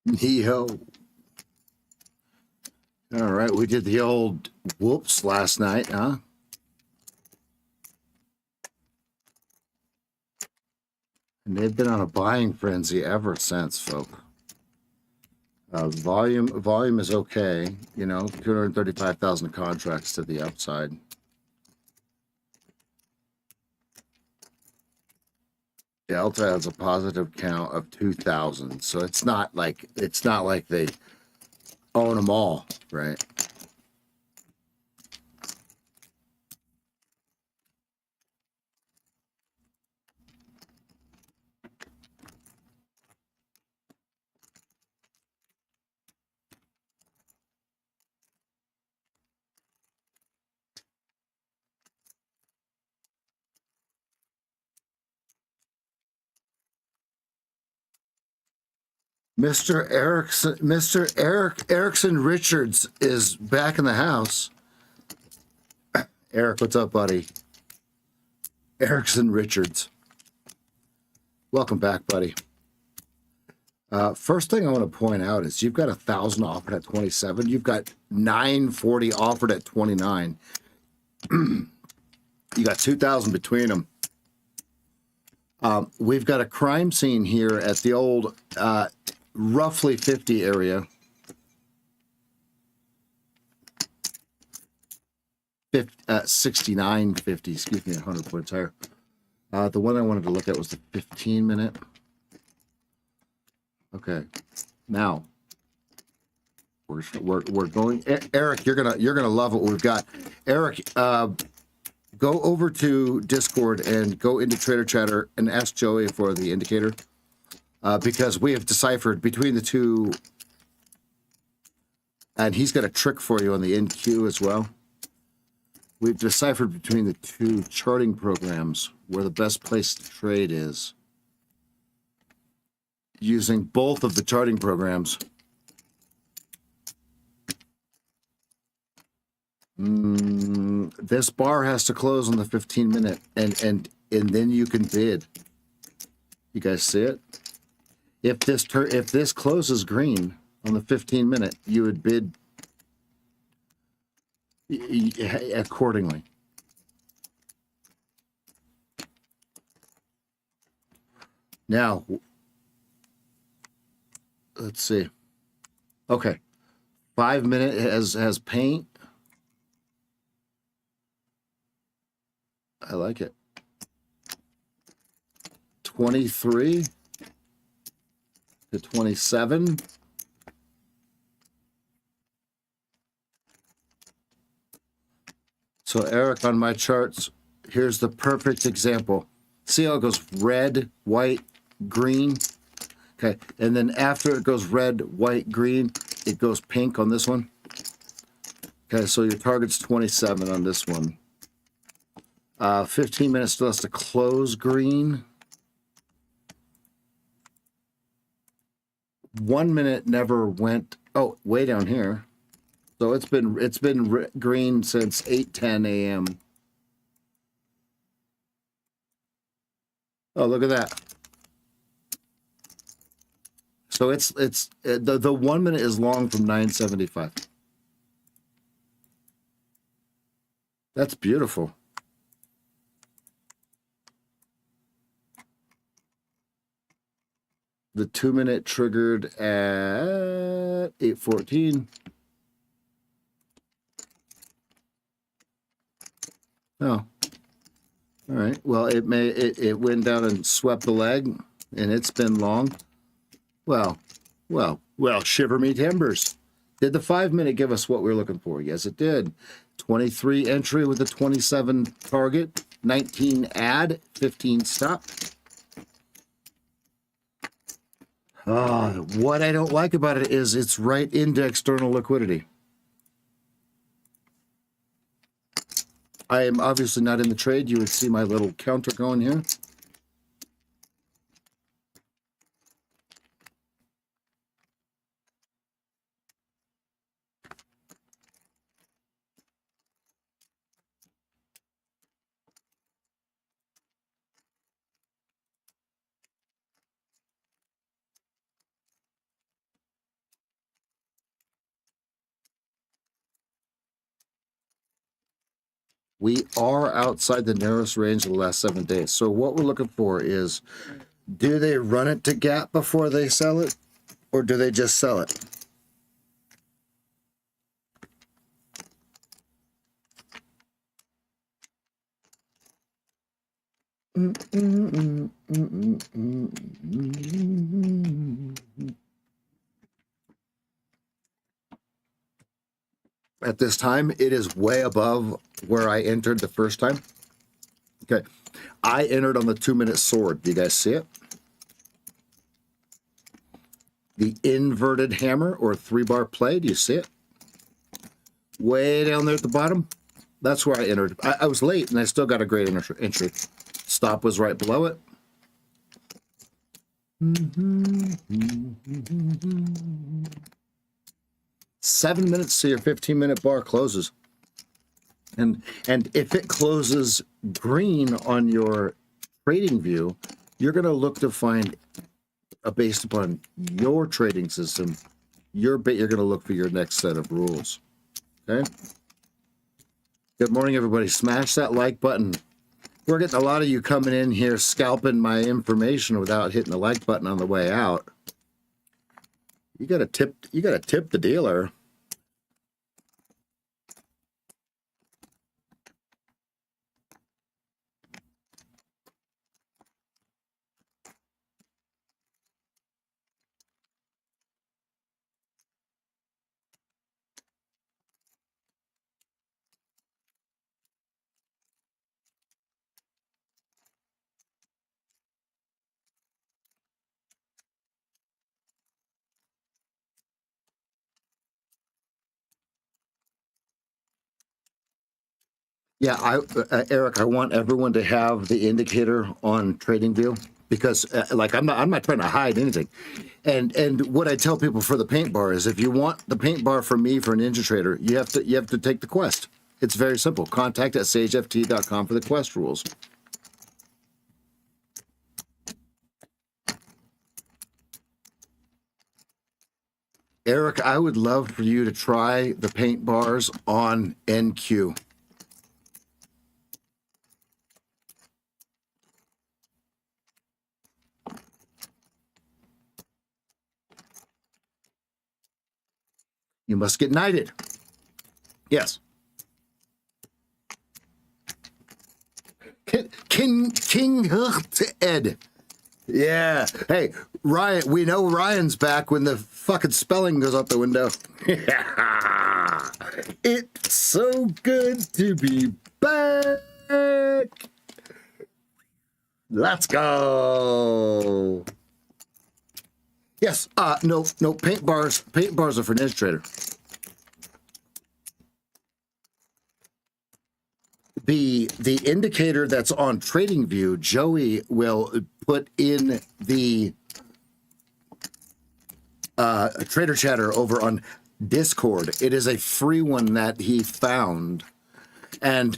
Neo. All right, we did the old whoops last night, huh? And they've been on a buying frenzy ever since, folk. Volume is okay. 235,000 contracts to the upside. Delta has a positive count of 2,000, so it's not like they own them all, right? Mr. Erickson Richards is back in the house. Eric, what's up, buddy? Erickson Richards. Welcome back, buddy. First thing I want to point out is you've got 1,000 offered at 27. You've got 940 offered at 29. You got 2,000 between them. We've got a crime scene here at the old roughly 50 area. 69.50, excuse me, 100 points higher. The one I wanted to look at was the 15-minute. Okay, now we're going. Eric, you're gonna love what we've got. Eric, go over to Discord and go into Trader Chatter and ask Joey for the indicator, because we have deciphered between the two, and he's got a trick for you on the NQ as well. We've deciphered between the two charting programs where the best place to trade is. Using both of the charting programs. This bar has to close on the 15-minute, and then you can bid. You guys see it? If this closes green on the 15-minute, you would bid accordingly. Now, let's see. Okay, 5-minute has paint. I like it. 23 to 27. So Eric, on my charts, here's the perfect example. See how it goes red, white, green? Okay, and then after it goes red, white, green, it goes pink on this one. Okay, so your target's 27 on this one. 15 minutes still has to close green. 1 minute never went. Oh, way down here. So it's been green since 8:10 a.m. Oh, look at that. So it's the 1 minute is long from 975. That's beautiful. The 2 minute triggered at 8:14. Oh, all right. Well, it went down and swept the leg, and it's been long. Well, shiver me timbers. Did the 5-minute give us what we were looking for? Yes, it did. 23 entry with a 27 target, 19 add, 15 stop. What I don't like about it is it's right into external liquidity. I am obviously not in the trade. You would see my little counter going here. We are outside the narrowest range of the last 7 days. So what we're looking for is, do they run it to gap before they sell it, or do they just sell it? At this time, it is way above where I entered the first time. Okay. I entered on the 2-minute sword. Do you guys see it? The inverted hammer or 3-bar play. Do you see it? Way down there at the bottom. That's where I entered. I was late and I still got a great entry. Stop was right below it. 7 minutes to your 15-minute bar closes. And if it closes green on your trading view, you're going to look to find, based upon your trading system, you're going to look for your next set of rules. Okay? Good morning, everybody. Smash that like button. We're getting a lot of you coming in here scalping my information without hitting the like button on the way out. You got to tip the dealer. Yeah, Eric, I want everyone to have the indicator on TradingView because, like, I'm not trying to hide anything. And what I tell people for the paint bar is, if you want the paint bar from me for Ninja Trader, you have to take the quest. It's very simple. Contact at sageft.com for the quest rules. Eric, I would love for you to try the paint bars on NQ. You must get knighted. Yes. King Ed. Yeah. Hey, Ryan, we know Ryan's back when the fucking spelling goes out the window. It's so good to be back. Let's go. Yes. No, paint bars. Paint bars are for Ninja Trader. The indicator that's on TradingView, Joey will put in the Trader Chatter over on Discord. It is a free one that he found, and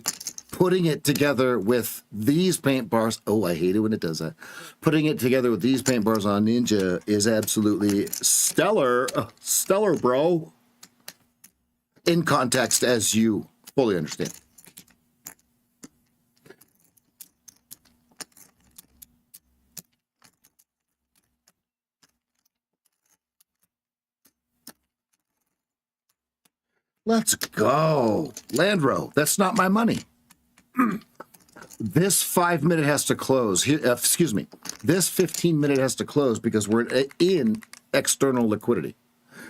putting it together with these paint bars. Oh, I hate it when it does that. Putting it together with these paint bars on Ninja is absolutely stellar. Stellar, bro. In context, as you fully understand. Let's go. Landro, that's not my money. This 5-minute has to close. Excuse me. This 15-minute has to close because we're in external liquidity.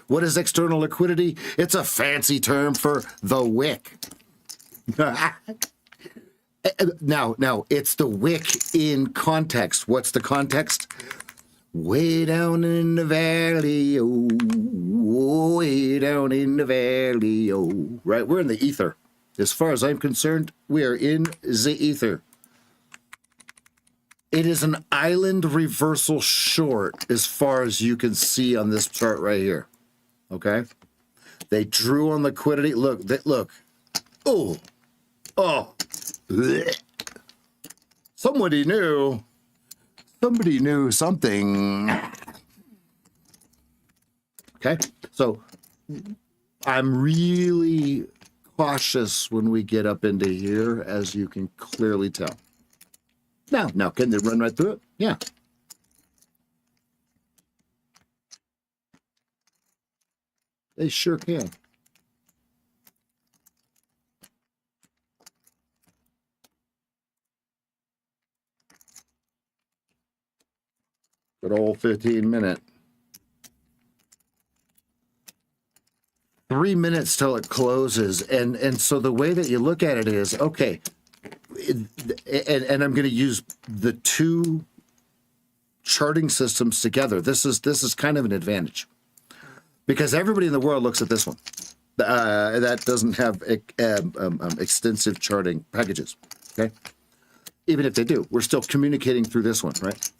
What is external liquidity? It's a fancy term for the wick. Now, it's the wick in context. What's the context? Way down in the valley, oh, way down in the valley, oh. Right, we're in the ether. As far as I'm concerned, we are in the ether. It is an island reversal short as far as you can see on this chart right here. Okay? They drew on liquidity. Look. Oh. Blech. Somebody knew something. Okay, so I'm really cautious when we get up into here, as you can clearly tell. Now, can they run right through it? Yeah. They sure can. Good old 15-minute. 3 minutes till it closes. And so the way that you look at it is, okay, and I'm going to use the two charting systems together. This is kind of an advantage because everybody in the world looks at this one. That doesn't have extensive charting packages. Okay. Even if they do, we're still communicating through this one, right?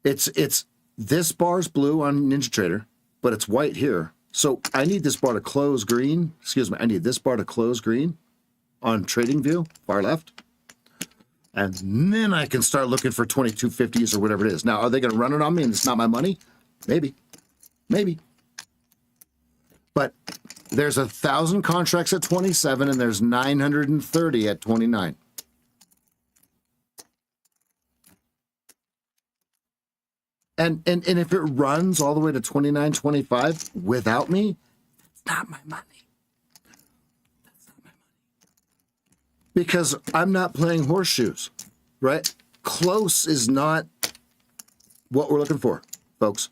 It's this bar's blue on NinjaTrader, but it's white here. So I need this bar to close green. Excuse me. I need this bar to close green on TradingView, far left. And then I can start looking for 2250s or whatever it is. Now, are they going to run it on me and it's not my money? Maybe. Maybe. But there's 1,000 contracts at 27 and there's 930 at 29. And if it runs all the way to 29.25 without me, it's not my money. That's not my money. Because I'm not playing horseshoes, right? Close is not what we're looking for, folks.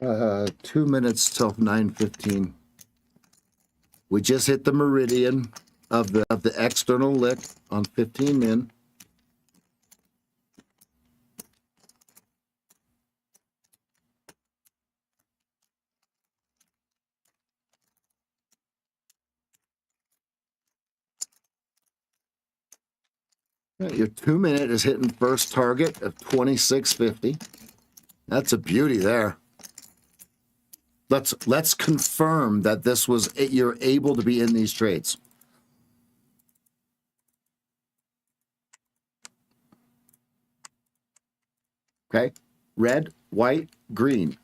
Uh, 2 minutes till 9:15. We just hit the meridian of the external lick on 15 min. Your 2 minute is hitting first target of 26.50. That's a beauty there. Let's confirm that this was you're able to be in these trades. Okay, red, white, green.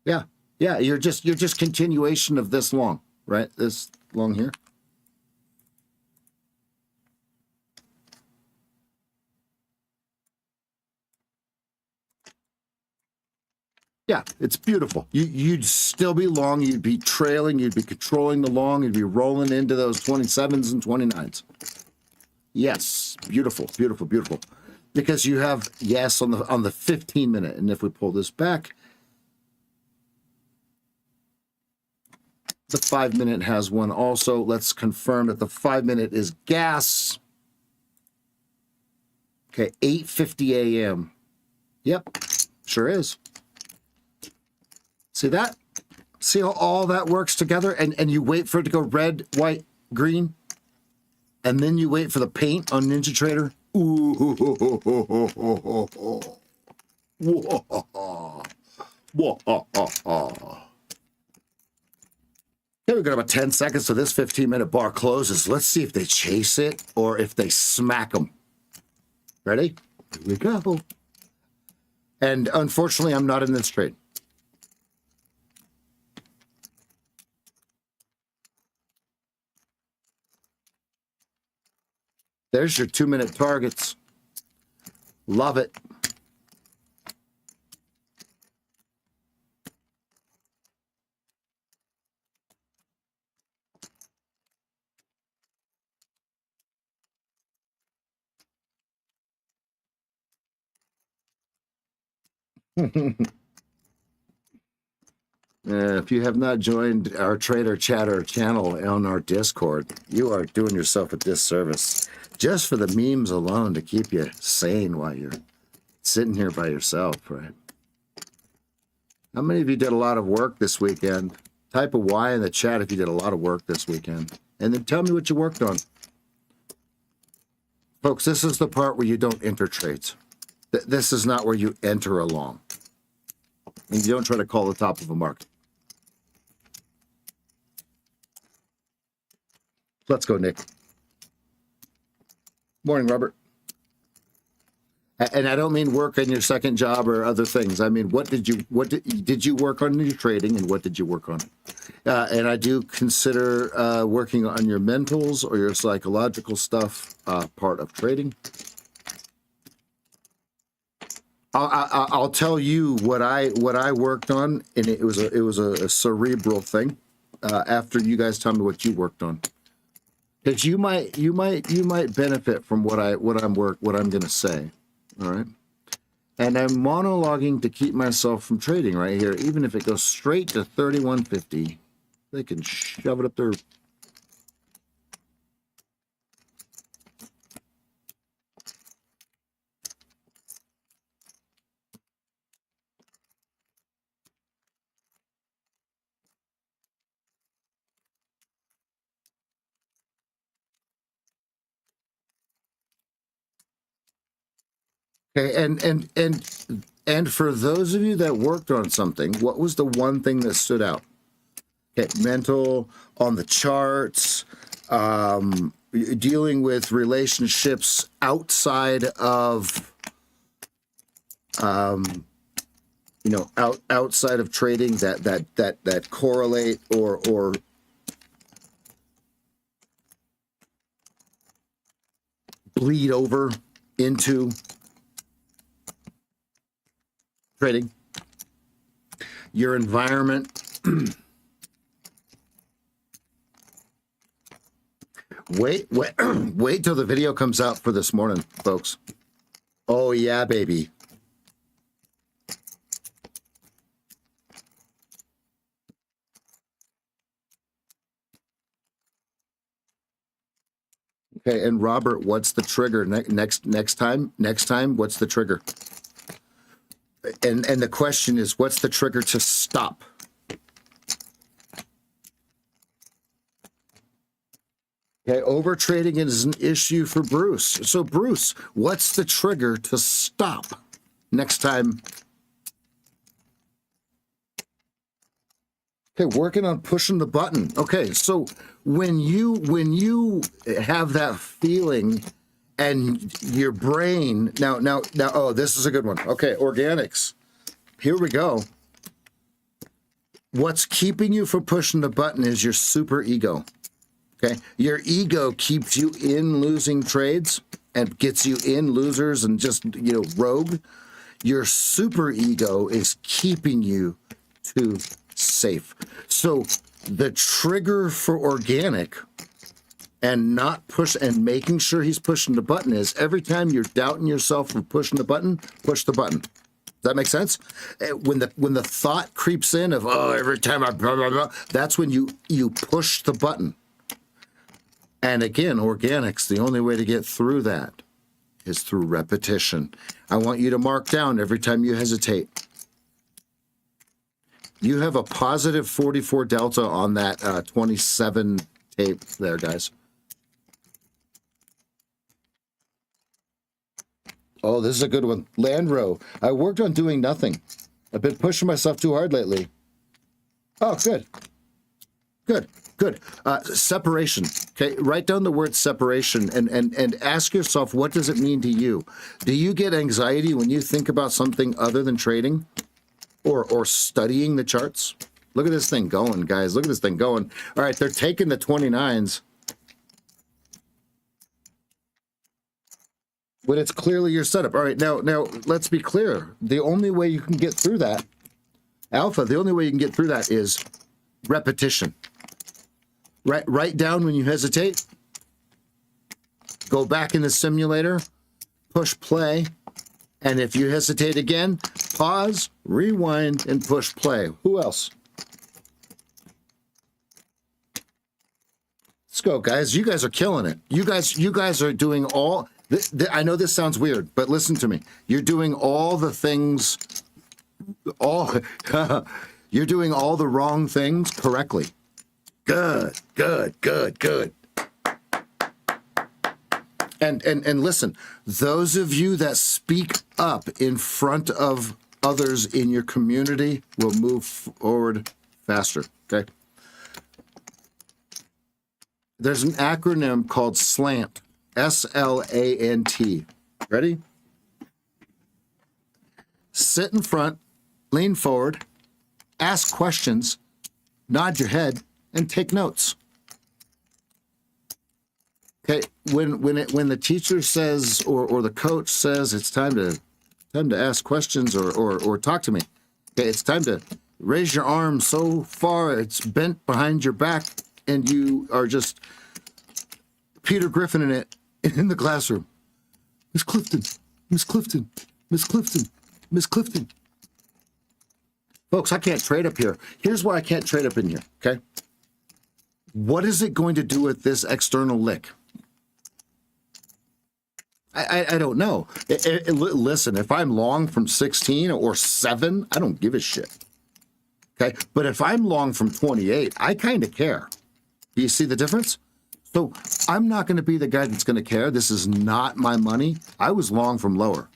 Yeah, you're just continuation of this long, right? This long here. Yeah, it's beautiful. You'd still be long. You'd be trailing. You'd be controlling the long. You'd be rolling into those 27s and 29s. Yes, beautiful, beautiful, beautiful. Because you have yes on the 15 minute, and if we pull this back, the 5 minute has one also. Let's confirm that the 5 minute is gas. Okay, 8:50 a.m. Yep, sure is. See that? See how all that works together? And you wait for it to go red, white, green, and then you wait for the paint on NinjaTrader. Ooh. Here we got about 10 seconds so this 15-minute bar closes. Let's see if they chase it or if they smack them. Ready? Here we go. And unfortunately, I'm not in this trade. There's your 2 minute targets. Love it. If you have not joined our Trader Chatter channel on our Discord, you are doing yourself a disservice just for the memes alone to keep you sane while you're sitting here by yourself, right? How many of you did a lot of work this weekend? Type a Y in the chat if you did a lot of work this weekend. And then tell me what you worked on. Folks, this is the part where you don't enter trades. This is not where you enter along. And you don't try to call the top of a market. Let's go, Nick. Morning, Robert. And I don't mean work on your second job or other things. I mean, what did you work on in your trading, and what did you work on? And I do consider working on your mentals or your psychological stuff part of trading. I'll tell you what I worked on, and it was a cerebral thing. After you guys tell me what you worked on, because you might benefit from what I'm going to say. All right. And I'm monologuing to keep myself from trading right here. Even if it goes straight to 31.50, they can shove it up there. Okay, and for those of you that worked on something, what was the one thing that stood out? Okay, mental, on the charts, dealing with relationships outside of, outside of trading that correlate or bleed over into trading, your environment. wait till the video comes out for this morning, folks. Oh yeah, baby. Okay, and Robert, what's the trigger next time? Next time, what's the trigger? And the question is, what's the trigger to stop? Okay, overtrading is an issue for Bruce. So Bruce, what's the trigger to stop next time? Okay, working on pushing the button. Okay, so when you have that feeling and your brain now, oh, this is a good one. Okay, organics. Here we go. What's keeping you from pushing the button is your super ego. Okay, your ego keeps you in losing trades and gets you in losers and just, rogue. Your super ego is keeping you too safe. So the trigger for organic and not push and making sure he's pushing the button is every time you're doubting yourself for pushing the button, push the button. Does that make sense? When the thought creeps in of, oh, every time I blah, blah, blah, that's when you push the button. And again, organics, the only way to get through that is through repetition. I want you to mark down every time you hesitate. You have a positive 44 delta on that 27 tape there, guys. Oh, this is a good one. Landrow. I worked on doing nothing. I've been pushing myself too hard lately. Oh, good. Good. Good. Separation. Okay. Write down the word separation and ask yourself, what does it mean to you? Do you get anxiety when you think about something other than trading or studying the charts? Look at this thing going, guys. Look at this thing going. All right. They're taking the 29s. When it's clearly your setup. All right, now let's be clear. The only way you can get through that, Alpha, the only way you can get through that is repetition. Write down when you hesitate. Go back in the simulator, push play, and if you hesitate again, pause, rewind, and push play. Who else? Let's go, guys. You guys are killing it. You guys are doing all... I know this sounds weird, but listen to me. You're doing all the things, you're doing all the wrong things correctly. Good. And listen, those of you that speak up in front of others in your community will move forward faster, okay? There's an acronym called SLANT. SLANT. Ready? sit in front, lean forward, ask questions, nod your head, and take notes. Okay, when the teacher says or the coach says it's time to ask questions or talk to me. Okay, it's time to raise your arm so far it's bent behind your back and you are just Peter Griffin in it in the classroom. Miss Clifton, Miss Clifton, Miss Clifton, Miss Clifton. Folks, I can't trade up here. Here's why I can't trade up in here, okay? What is it going to do with this external lick? I don't know. Listen, if I'm long from 16 or 7, I don't give a shit. Okay? But if I'm long from 28, I kind of care. Do you see the difference? So I'm not going to be the guy that's going to care. This is not my money. I was long from lower.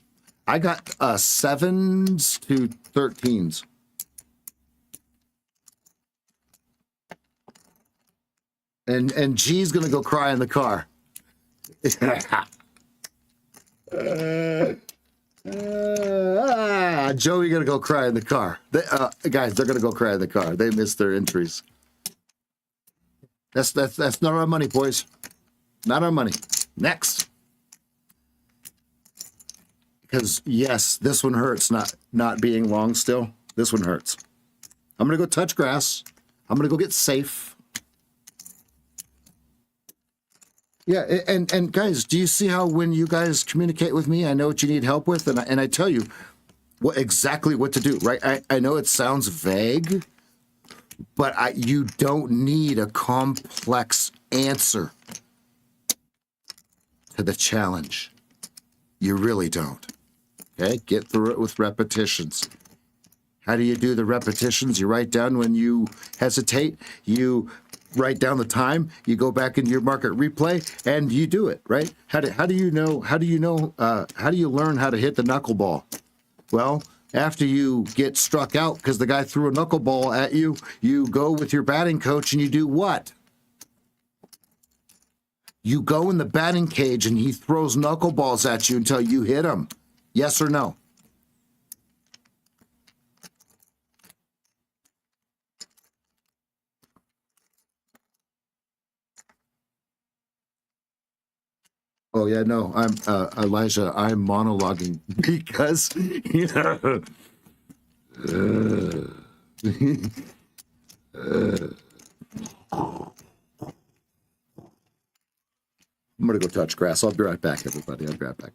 I got 7s to 13s. And G's going to go cry in the car. Joey gonna go cry in the car. Guys, they're gonna go cry in the car. They missed their entries. That's not our money, boys. Not our money. Next, because yes, this one hurts. Not being long still. This one hurts. I'm gonna go touch grass. I'm gonna go get safe. Yeah, and guys, do you see how when you guys communicate with me, I know what you need help with, and I tell you exactly what to do, right? I know it sounds vague, but you don't need a complex answer to the challenge. You really don't. Okay, get through it with repetitions. How do you do the repetitions? You write down when you hesitate. You write down the time. You go back into your market replay, and you do it. Right? How do you know? How do you learn how to hit the knuckleball? Well, after you get struck out because the guy threw a knuckleball at you, you go with your batting coach and you do what? You go in the batting cage and he throws knuckleballs at you until you hit him. Yes or no? Oh yeah, no, I'm Elijah. I'm monologuing because I'm gonna go touch grass. I'll be right back, everybody. I'll be right back.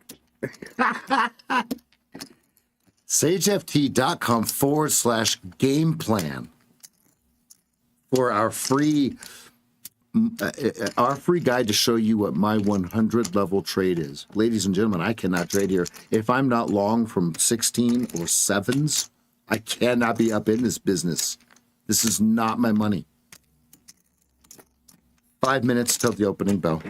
SageFT.com/game plan for our free guide to show you what my 100 level trade is. Ladies and gentlemen, I cannot trade here. If I'm not long from 16 or 7s, I cannot be up in this business. This is not my money. 5 minutes till the opening bell.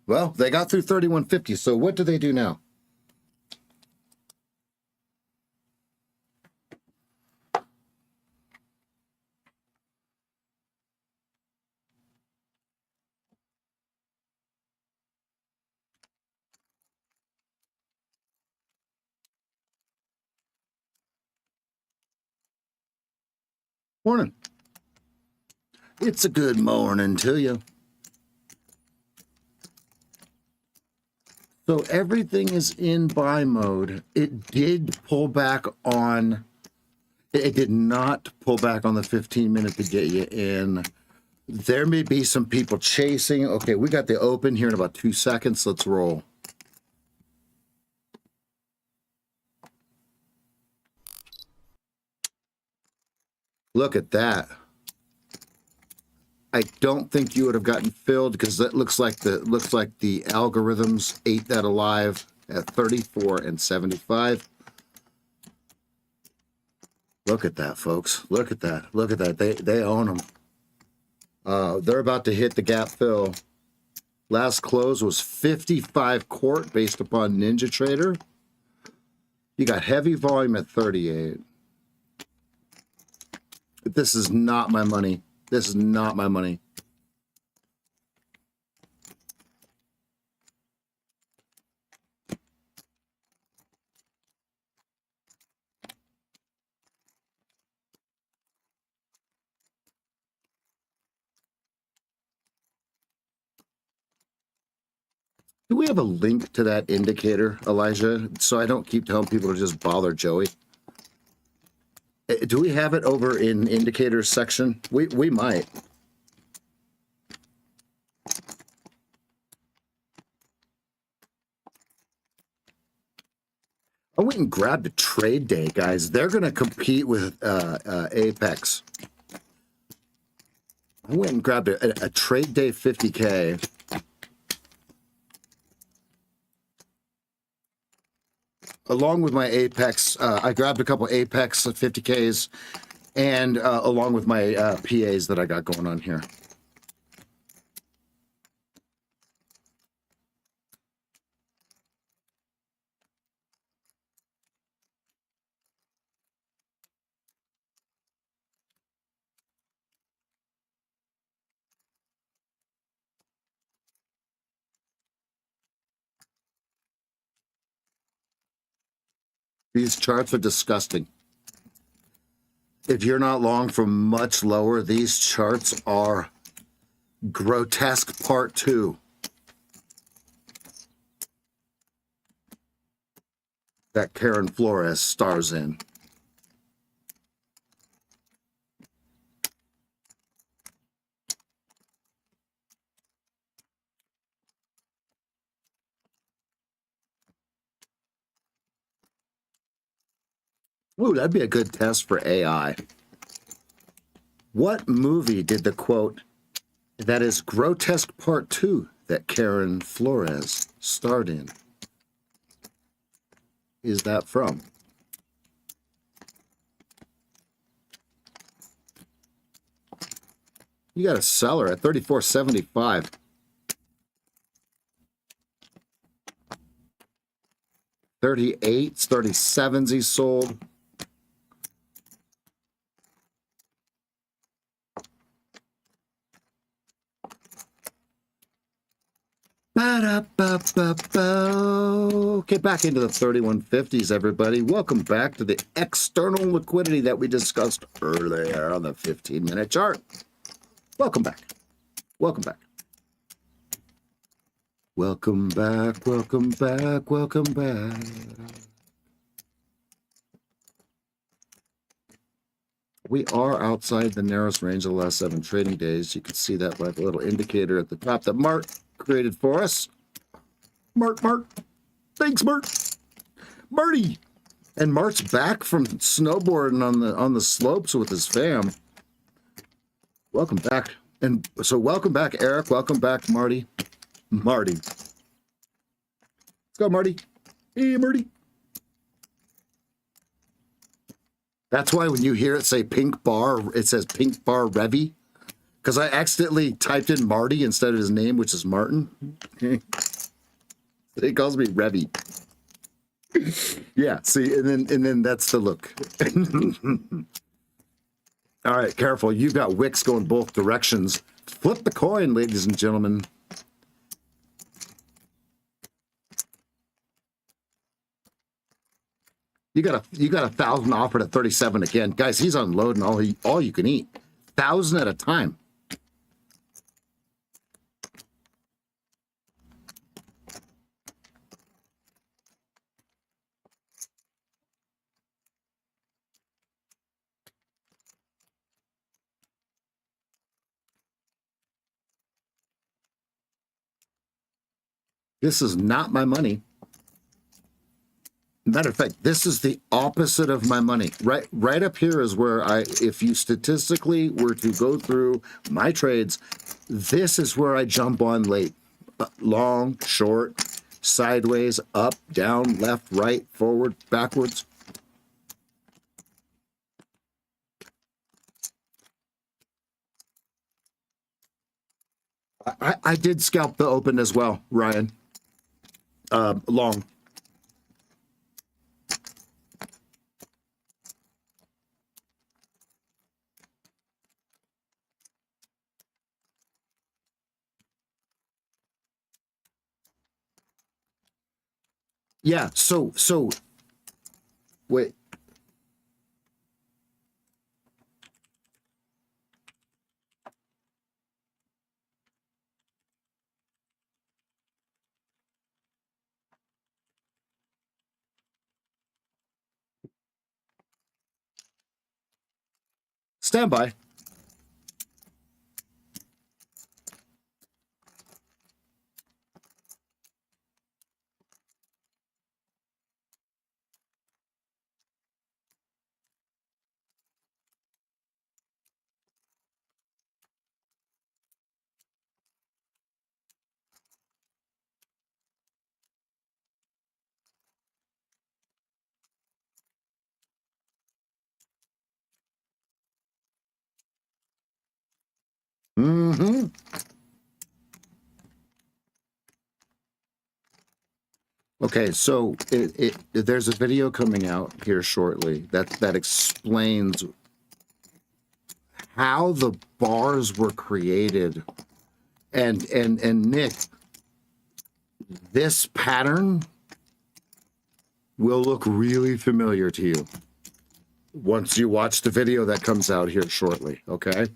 Well, they got through 3150. So what do they do now? Morning. It's a good morning to you. So everything is in buy mode. It did pull back on, it did not pull back on the 15-minute to get you in. There may be some people chasing. Okay, we got the open here in about 2 seconds. Let's roll. Look at that. I don't think you would have gotten filled because that looks like the algorithms ate that alive at 34 and 75. Look at that, folks. Look at that. Look at that. They own them. They're about to hit the gap fill. Last close was 55 court based upon Ninja Trader. You got heavy volume at 38. This is not my money. This is not my money. Do we have a link to that indicator, Elijah? So I don't keep telling people to just bother Joey. Do we have it over in indicators section? We might. I went and grabbed a trade day, guys. They're going to compete with Apex. I went and grabbed a trade day 50K. Along with my Apex, I grabbed a couple Apex 50Ks and along with my PAs that I got going on here. These charts are disgusting. If you're not long from much lower, these charts are grotesque part 2. That Karen Flores stars in. Ooh, that'd be a good test for AI. What movie did the quote, "That is grotesque part 2" that Karen Flores starred in, is that from? You got a seller at 34.75. $38s, $37s he sold. Get back into the 3150s, everybody. Welcome back to the external liquidity that we discussed earlier on the 15-minute chart. Welcome back. Welcome back. Welcome back, welcome back, welcome back. We are outside the narrowest range of the last 7 trading days. You can see that by the little indicator at the top that Mark created for us. Mark. Thanks, Mark. Marty. And Mark's back from snowboarding on the slopes with his fam. Welcome back. And so welcome back, Eric. Welcome back, Marty. Let's go, Marty. Hey, Marty. That's why when you hear it say pink bar, it says pink bar Revy, because I accidentally typed in Marty instead of his name, which is Martin. He calls me Revy. Yeah, see, and then that's the look. All right, careful. You've got wicks going both directions. Flip the coin, ladies and gentlemen. You got 1,000 offered at 37 again. Guys, he's unloading all you can eat. 1,000 at a time. This is not my money. Matter of fact, this is the opposite of my money. Right up here is where if you statistically were to go through my trades, this is where I jump on late. Long, short, sideways, up, down, left, right, forward, backwards. I did scalp the open as well, Ryan. Long. Yeah, so wait. Stand by. Mm-hmm. Okay, so there's a video coming out here shortly that explains how the bars were created. And Nick, this pattern will look really familiar to you once you watch the video that comes out here shortly, okay?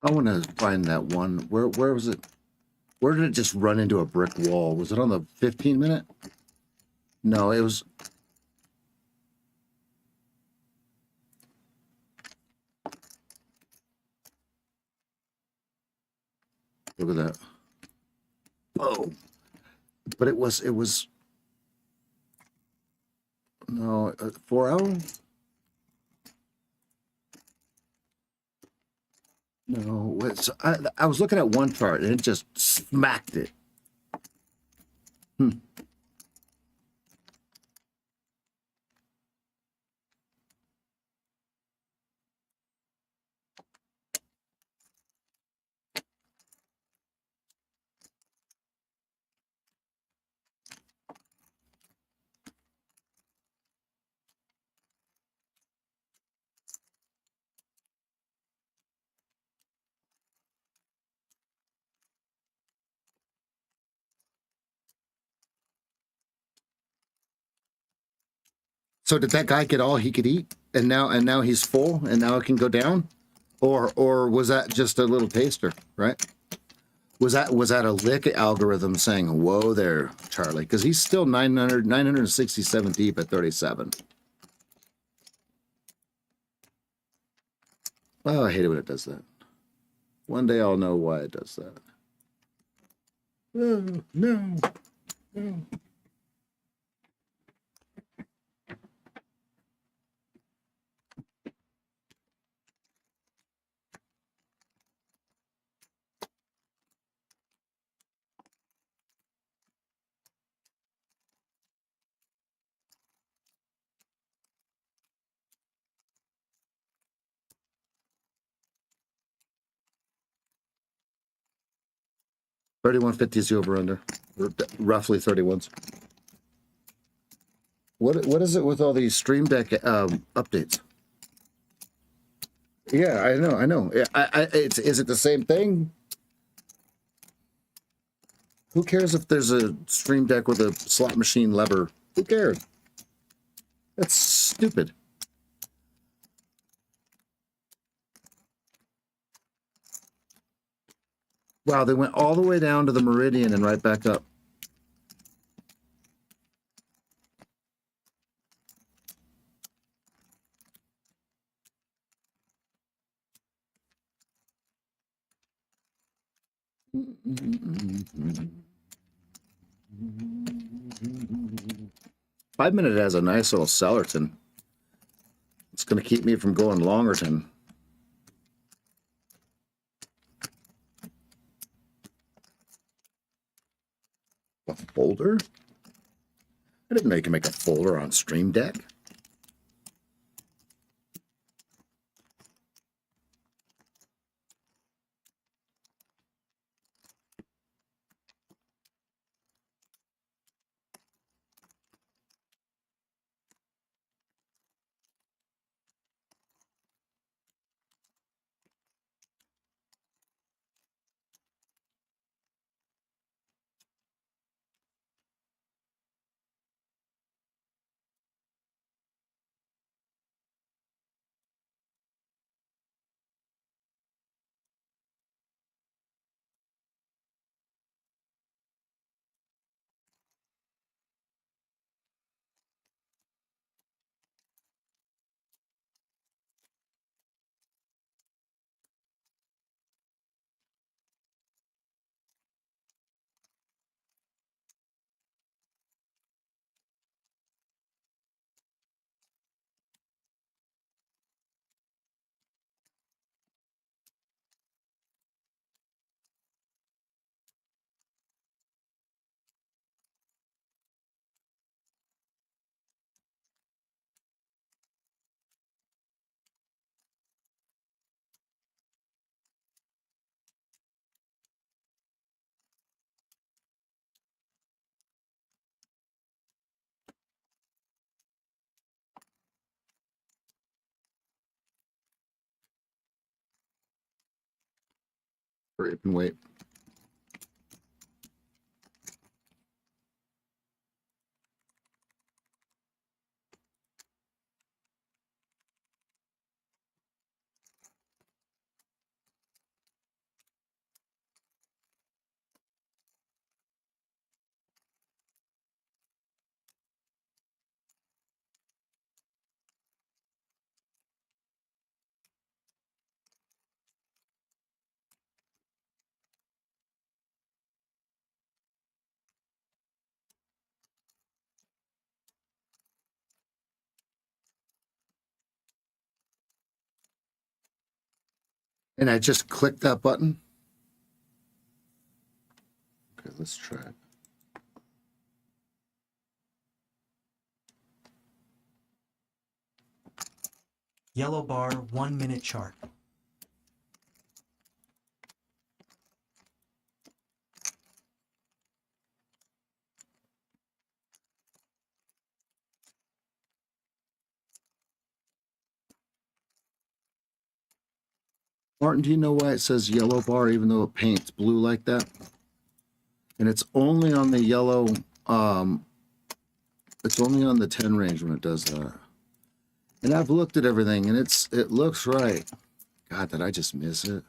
I want to find that one. Where was it? Where did it just run into a brick wall? Was it on the 15 minute? No, it was. Look at that. Oh, but it was no 4 hour. No, I was looking at one chart and it just smacked it. Hmm. So did that guy get all he could eat, and now he's full, and now it can go down, or was that just a little taster, right? Was that a lick algorithm saying, "Whoa there, Charlie," because he's still 967 deep at 37. Oh, I hate it when it does that. One day I'll know why it does that. Oh, no, no. 3150 is the over under, roughly 31s. What is it with all these Stream Deck updates? Yeah, I know. Is it the same thing? Who cares if there's a Stream Deck with a slot machine lever? Who cares? That's stupid. Wow, they went all the way down to the meridian and right back up. Five-minute has a nice little Sellerton. It's going to keep me from going longerton. A folder? I didn't know you can make a folder on Stream Deck. Hurry up and wait. And I just click that button. Okay, let's try it. Yellow bar, 1 minute chart. Martin, do you know why it says yellow bar even though it paints blue like that? And it's only on the yellow, it's only on the 10 range when it does that. And I've looked at everything and it looks right. God, did I just miss it?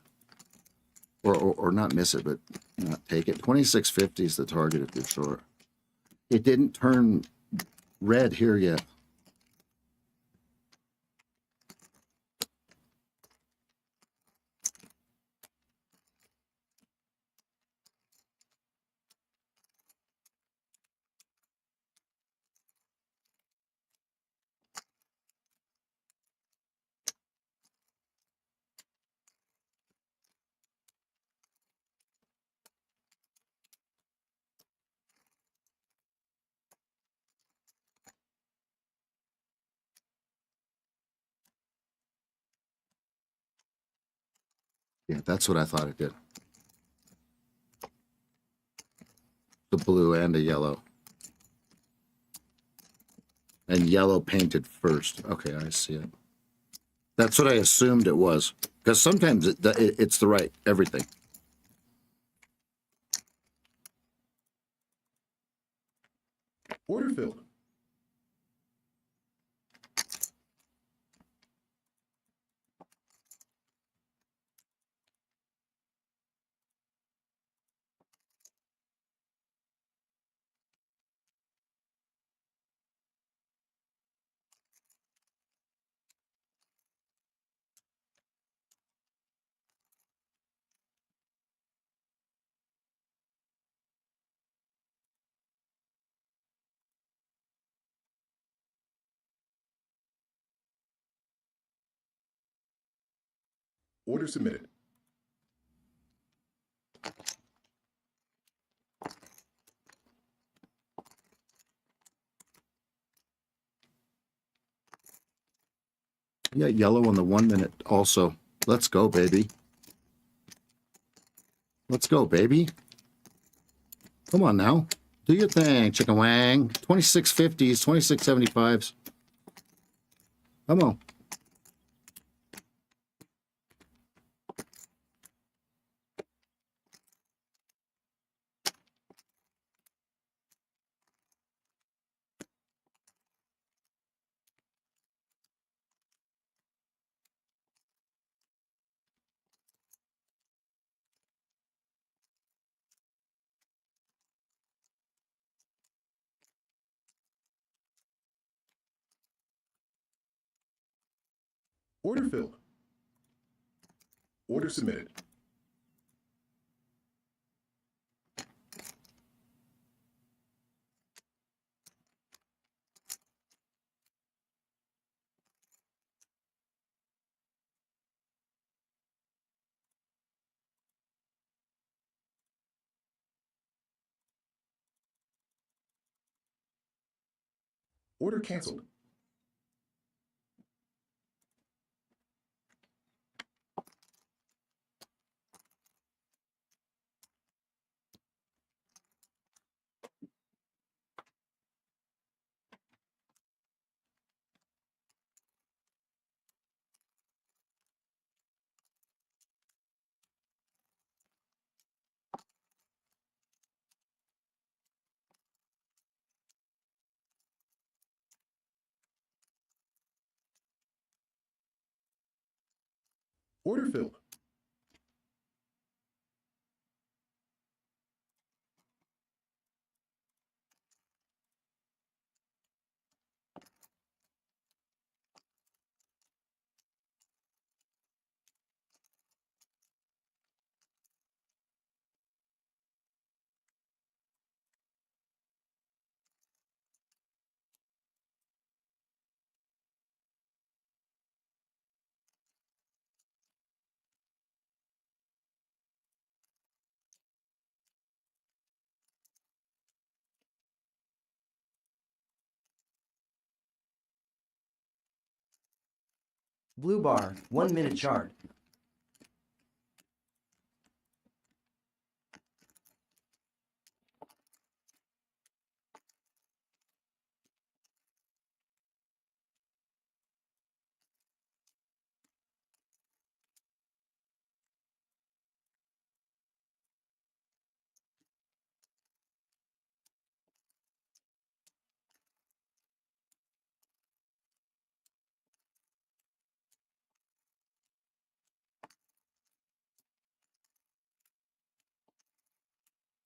Or not miss it, but not take it. 2650 is the target if you're short. It didn't turn red here yet. Yeah, that's what I thought it did. The blue and a yellow. And yellow painted first. Okay, I see it. That's what I assumed it was. Because sometimes it's the right everything. Order filled. Order submitted. Yeah, yellow on the 1 minute also. Let's go, baby. Let's go, baby. Come on now. Do your thing, chicken wang. 2650s, 2675s. Come on. Order filled. Order submitted. Order canceled. Order filled. Blue bar, 1 minute chart.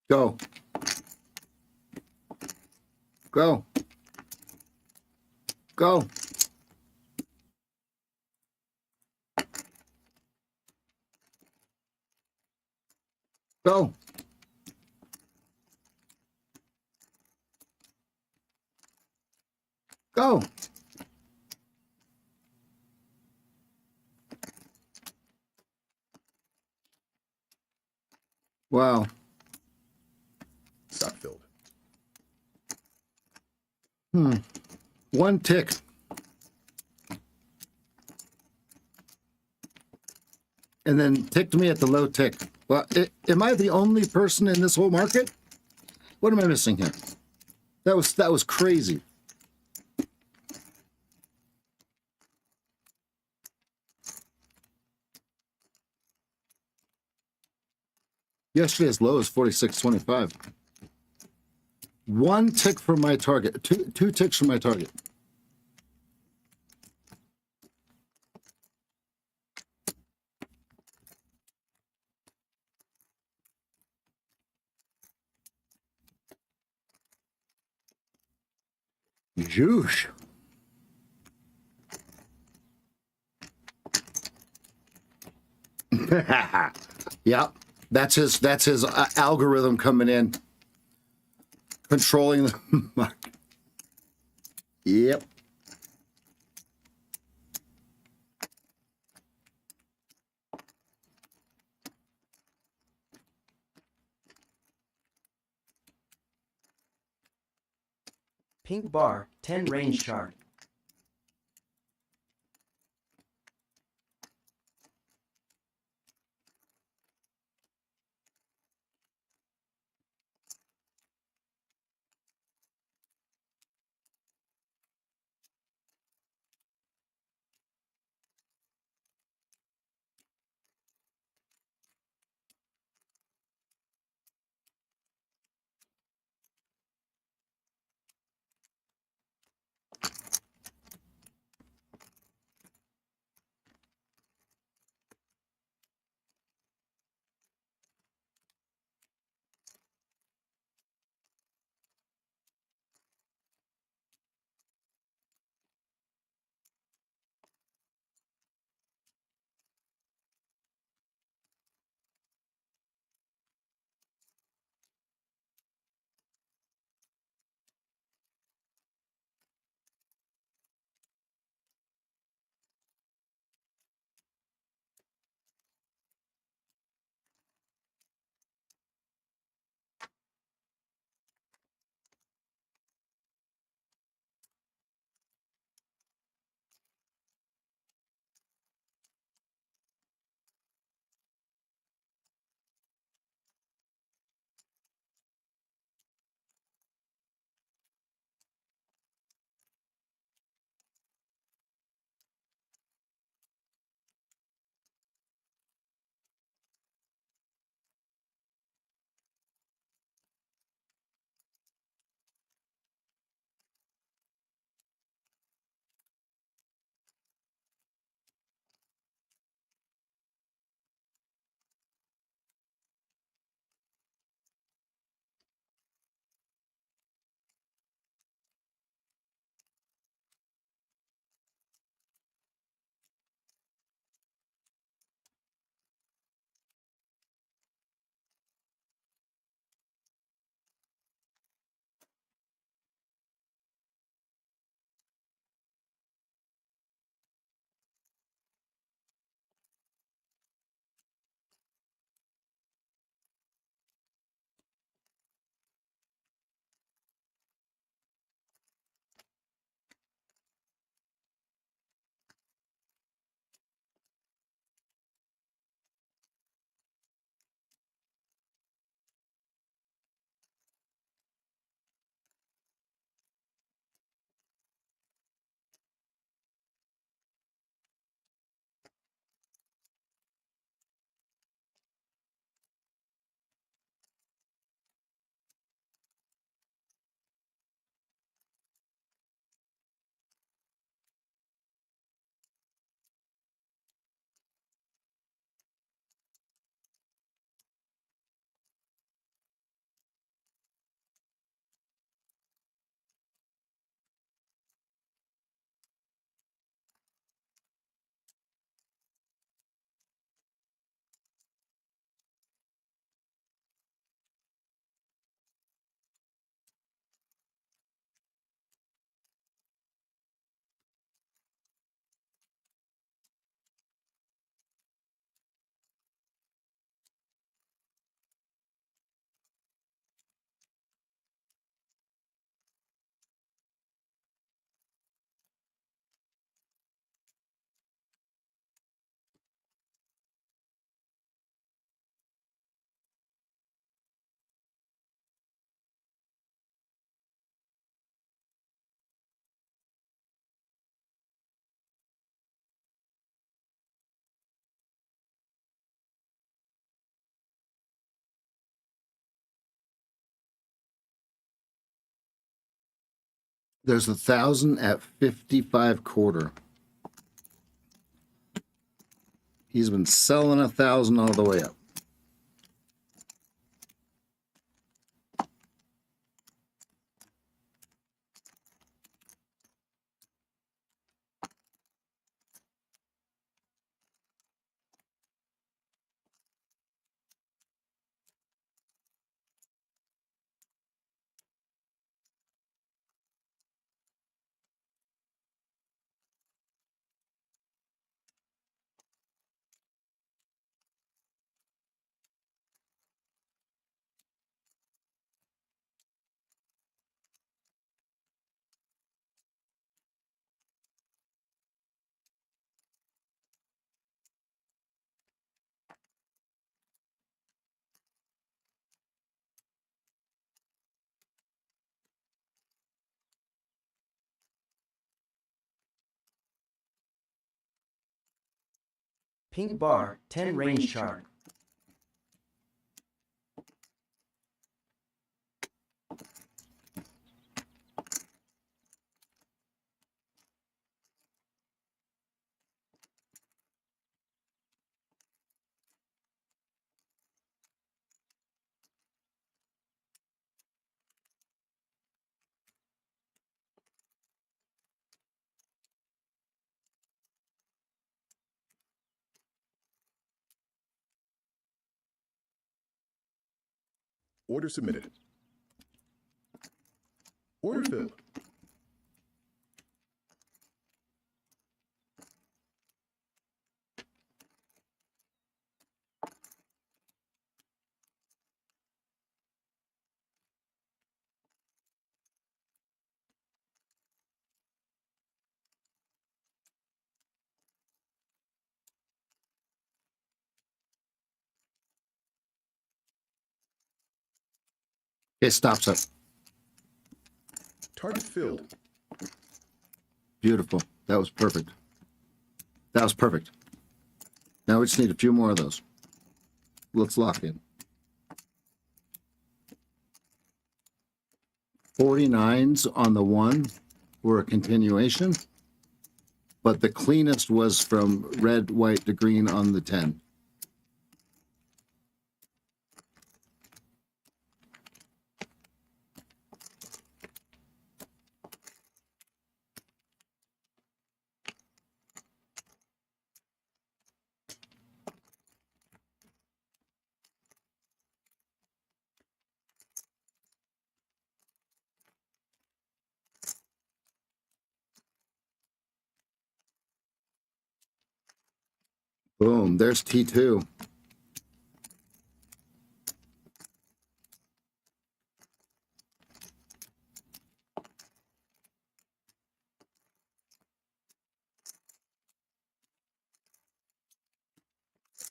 Go. Go. Go. Go. Go. Wow. Stock filled. One tick. And then ticked me at the low tick. Well, am I the only person in this whole market? What am I missing here? That was crazy. Yesterday's low is 46.25. One tick from my target. Two ticks from my target. Zhoosh. Yep, that's his algorithm coming in, controlling the market. Yep. Pink bar, 10 range chart. There's 1,000 at 55 quarter. He's been selling 1,000 all the way up. Pink bar, 10 range chart. Order submitted. Order filled. Okay, stops up. Target filled. Beautiful. That was perfect. That was perfect. Now we just need a few more of those. Let's lock in. 49s on the one were a continuation, but the cleanest was from red, white to green on the 10. Boom, there's T2.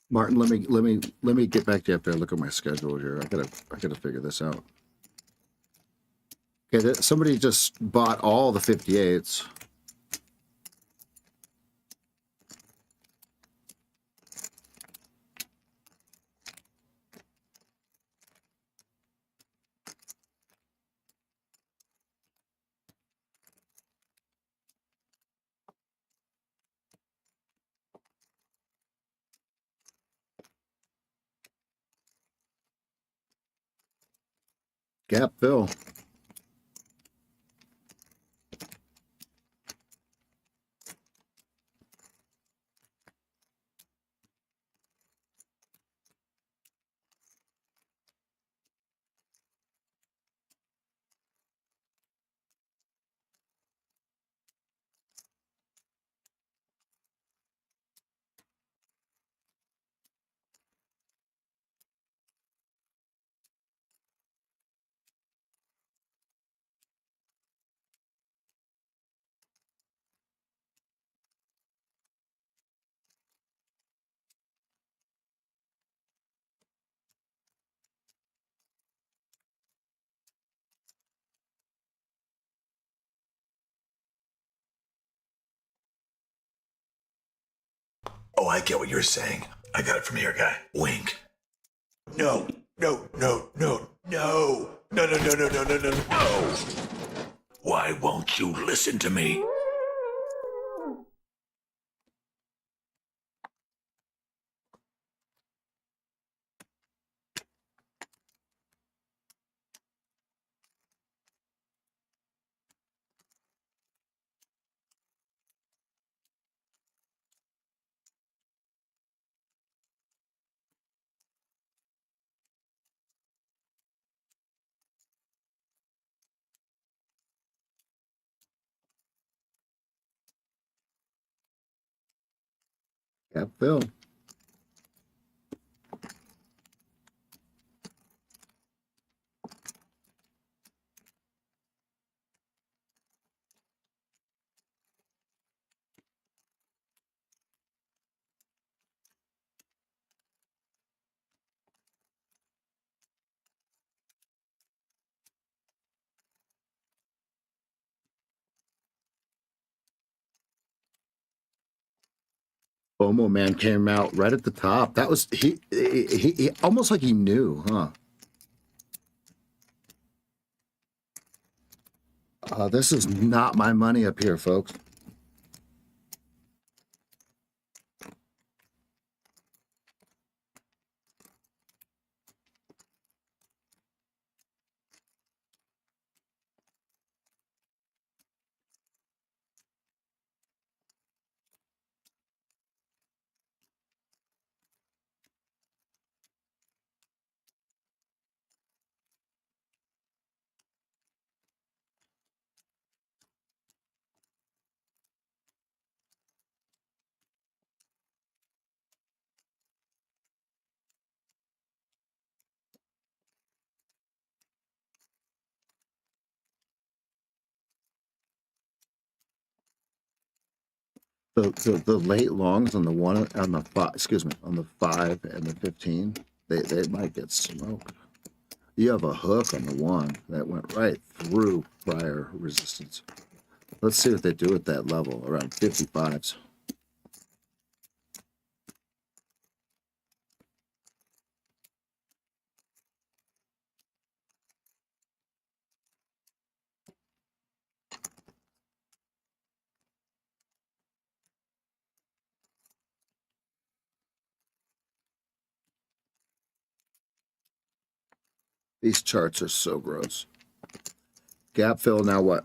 Martin, let me get back to you after I look at my schedule here. I gotta figure this out. Okay, somebody just bought all the 58s. Gap fill. Oh, I get what you're saying. I got it from here, guy. Wink. No, no, no, no, no, no, no, no, no, no, no, no, no. Why won't you listen to me? Cap Phil. Omo Man came out right at the top. That was he almost like he knew, huh? This is not my money up here, folks. The late longs on the one on the five, excuse me, on the 5 and the 15, they might get smoked. You have a hook on the one that went right through prior resistance. Let's see what they do at that level around 55s. These charts are so gross. Gap fill, now what?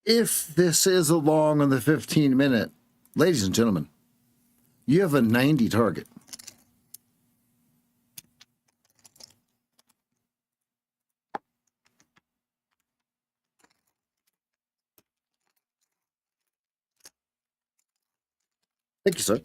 If this is a long on the 15-minute, ladies and gentlemen, you have a 90 target. Thank you, sir.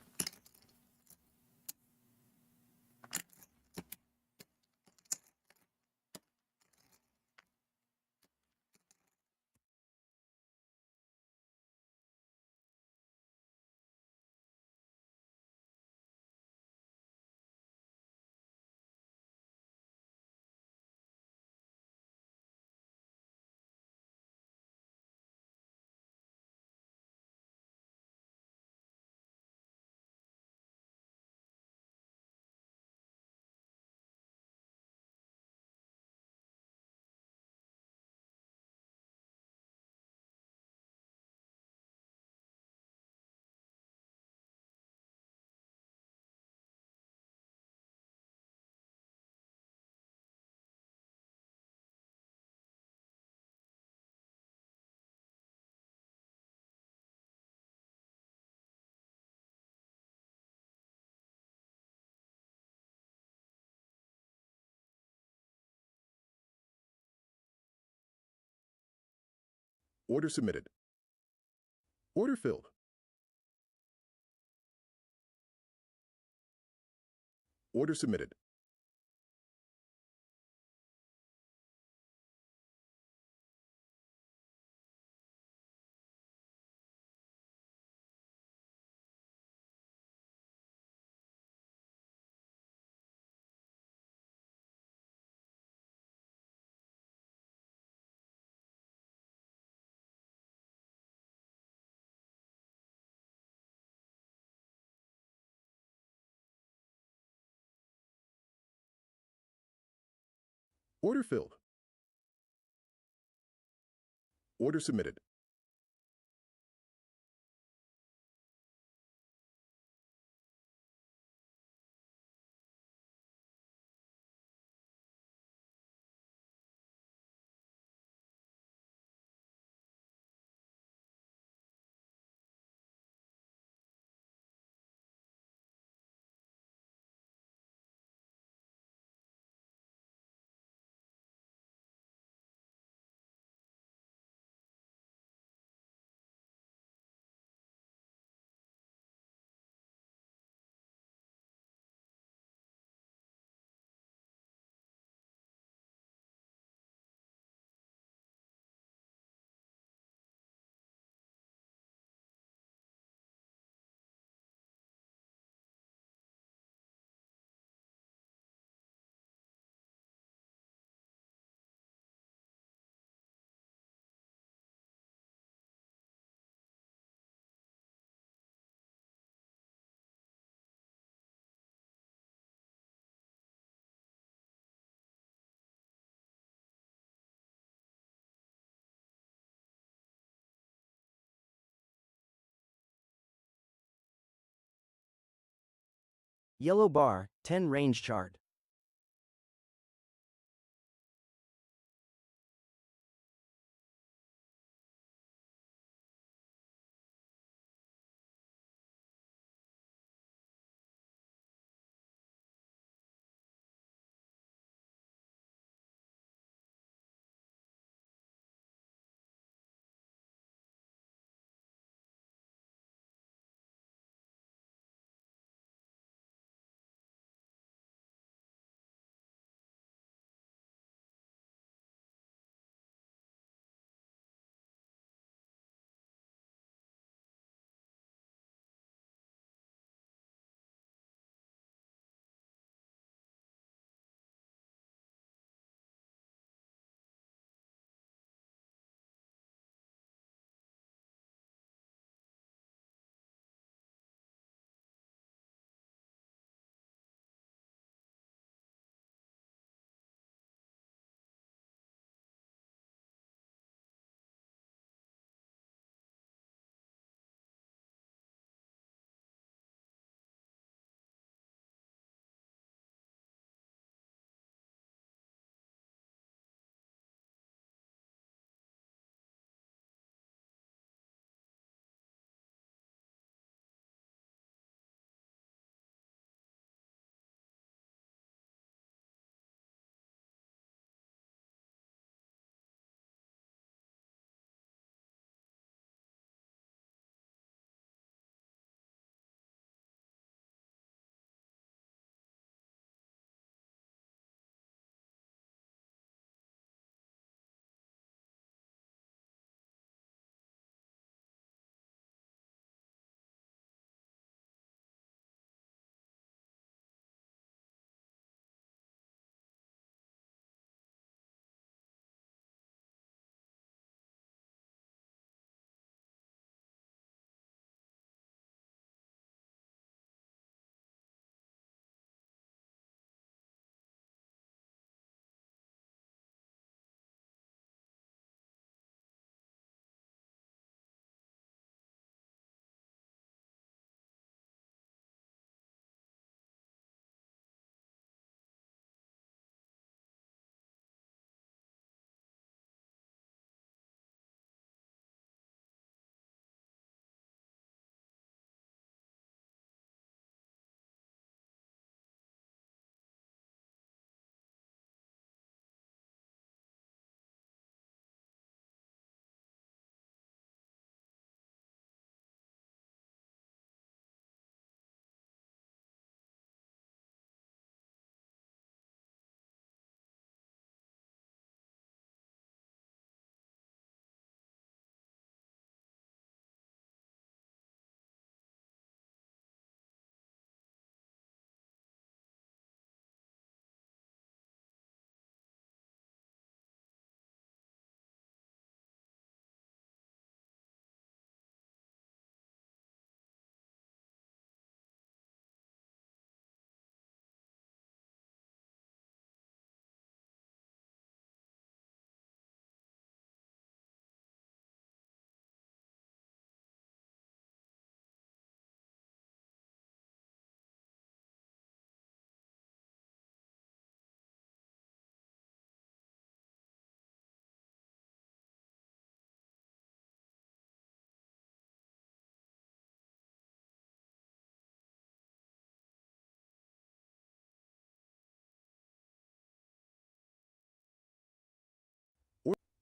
Order submitted. Order filled. Order submitted. Order filled. Order submitted. Yellow bar, 10 range chart.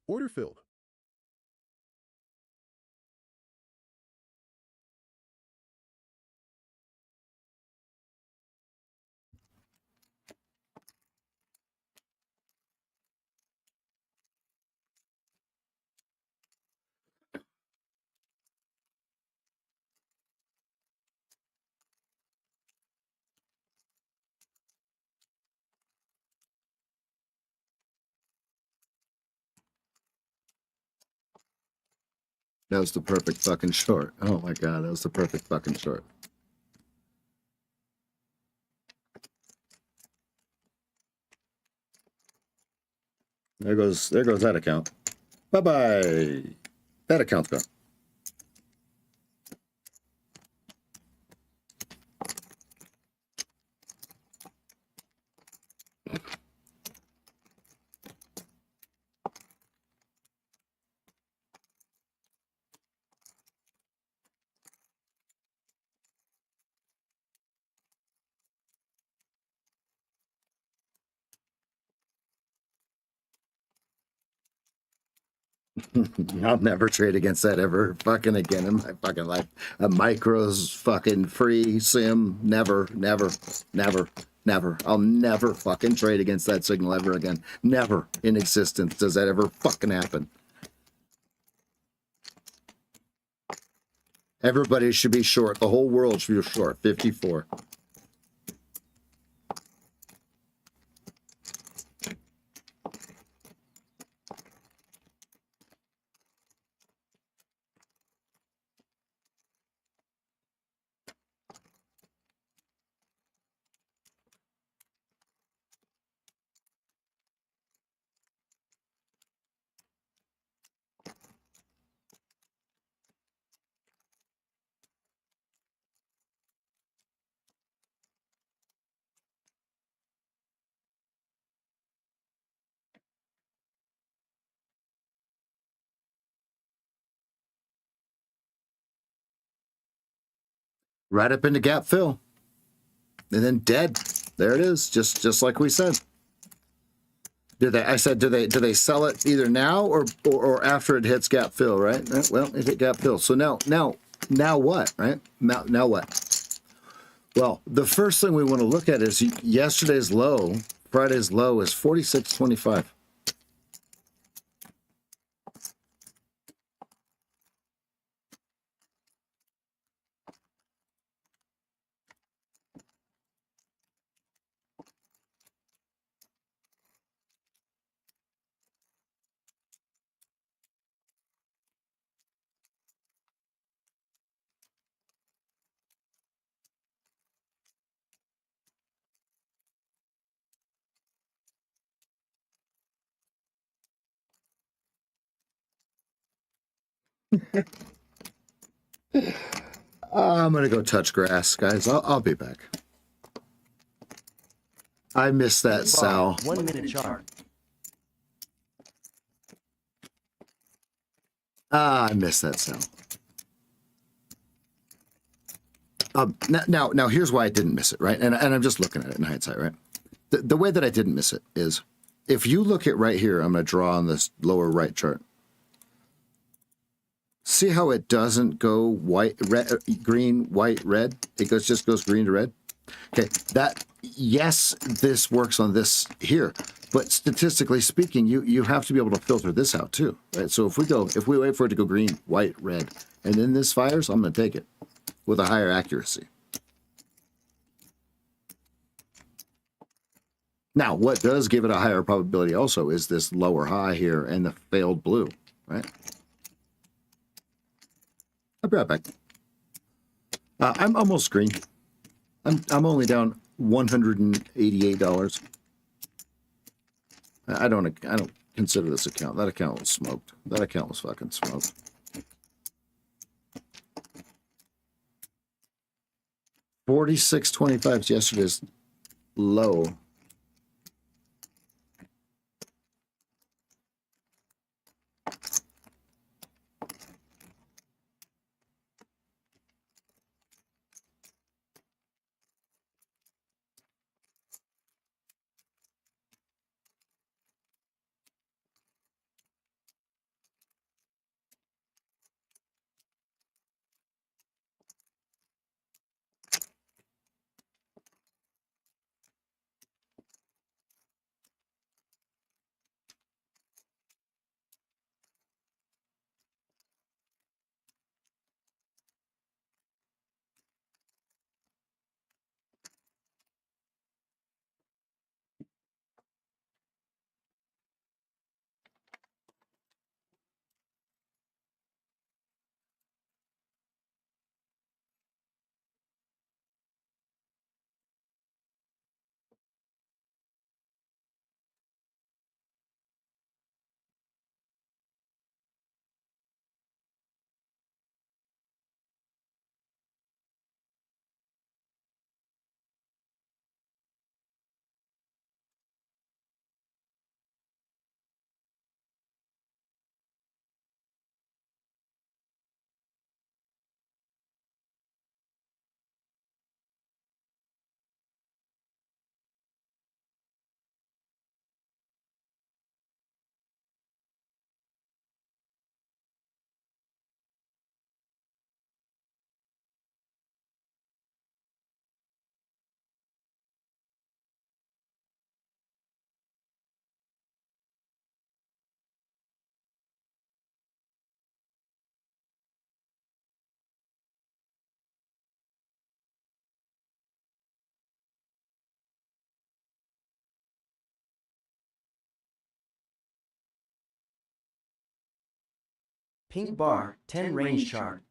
Order filled. That was the perfect fucking short. Oh my god, that was the perfect fucking short. There goes that account. Bye bye. That account's gone. I'll never trade against that ever fucking again in my fucking life. A micros fucking free sim. Never, never, never, never. I'll never fucking trade against that signal ever again. Never in existence does that ever fucking happen. Everybody should be short. The whole world should be short. 54. Right up into gap fill. And then dead. There it is. Just like we said. Do they sell it either now or after it hits gap fill, right? Well, it hit gap fill. So now what, right? Now what? Well, the first thing we want to look at is yesterday's low, Friday's low is 46.25. I'm gonna go touch grass, guys. I'll be back. I missed that, Bar, Sal. 1 minute chart. I missed that, Sal. Now, here's why I didn't miss it, right? And I'm just looking at it in hindsight, right? The way that I didn't miss it is, if you look at right here, I'm going to draw on this lower right chart. See how it doesn't go white, red, green, white, red? It just goes green to red. Okay, yes, this works on this here, but statistically speaking, you have to be able to filter this out too, right? So if we wait for it to go green, white, red, and then this fires, I'm going to take it with a higher accuracy. Now, what does give it a higher probability also is this lower high here and the failed blue, right? I'll be right back. I'm almost green. I'm only down $188. I don't consider this account. That account was smoked. That account was fucking smoked. $46.25 is yesterday's low. Pink bar, 10 range chart.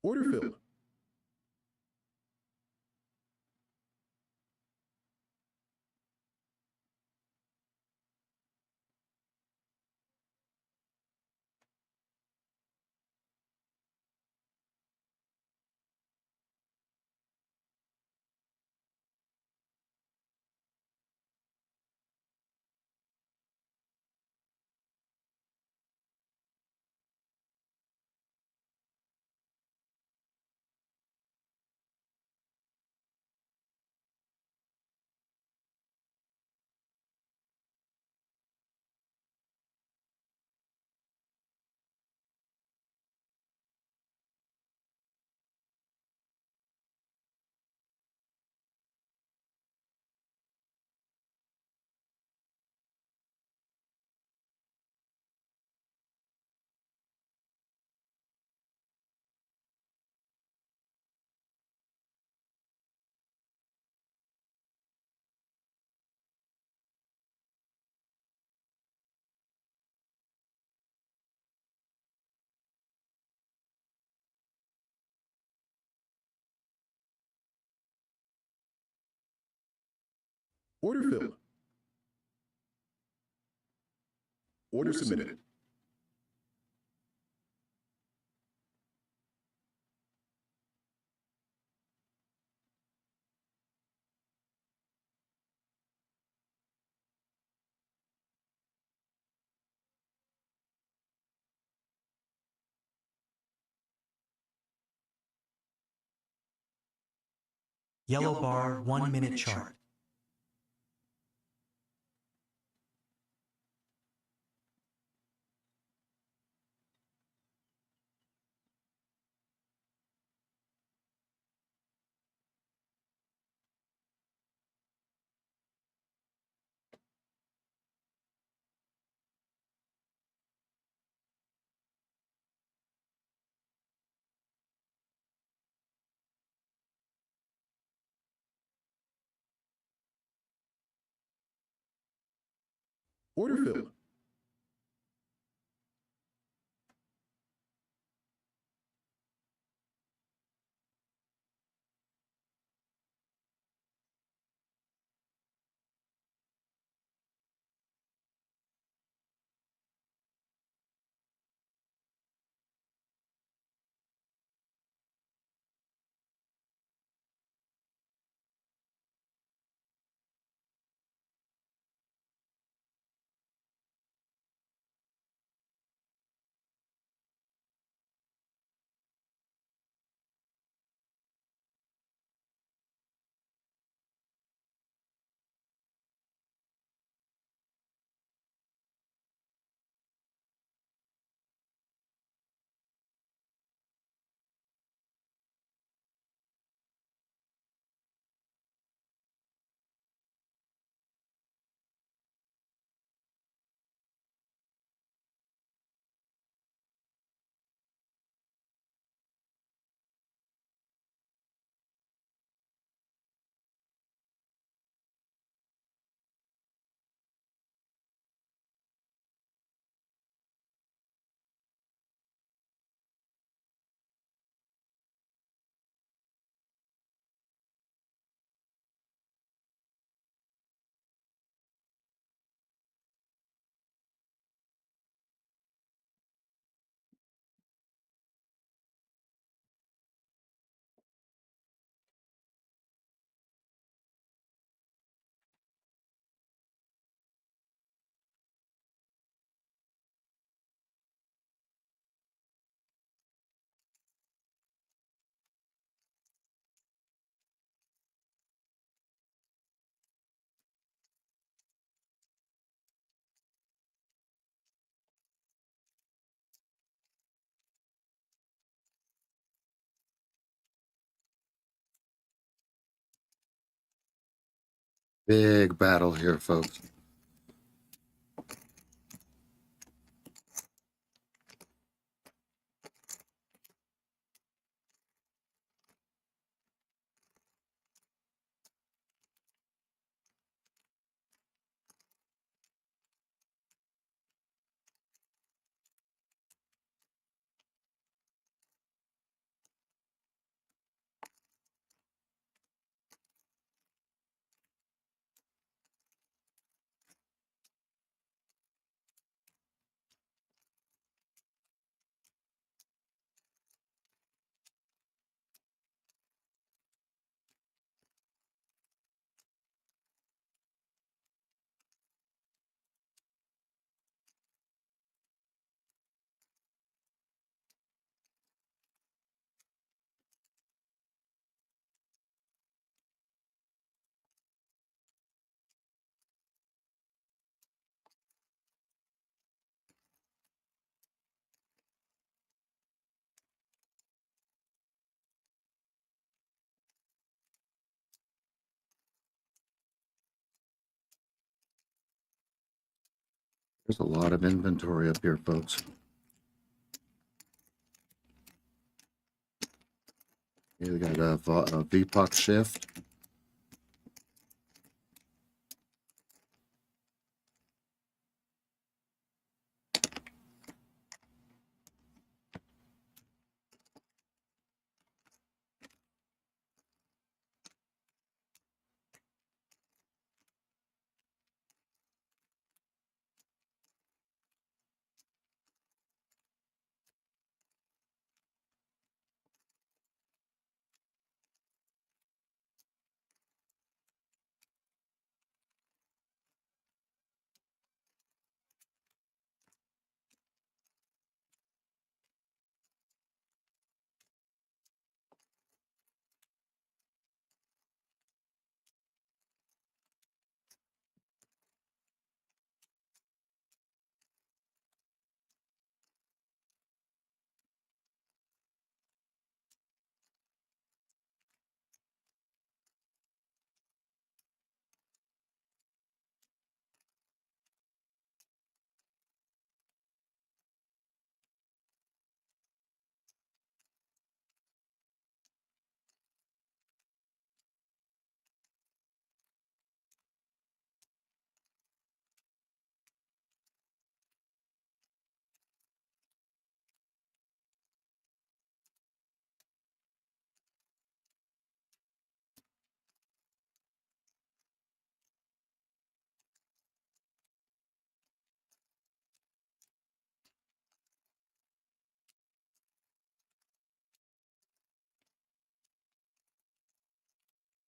Order filled. Order filled. Order submitted. Yellow bar, 1 minute chart. Order filled. Big battle here, folks. There's a lot of inventory up here, folks. Here we got a VPOC shift.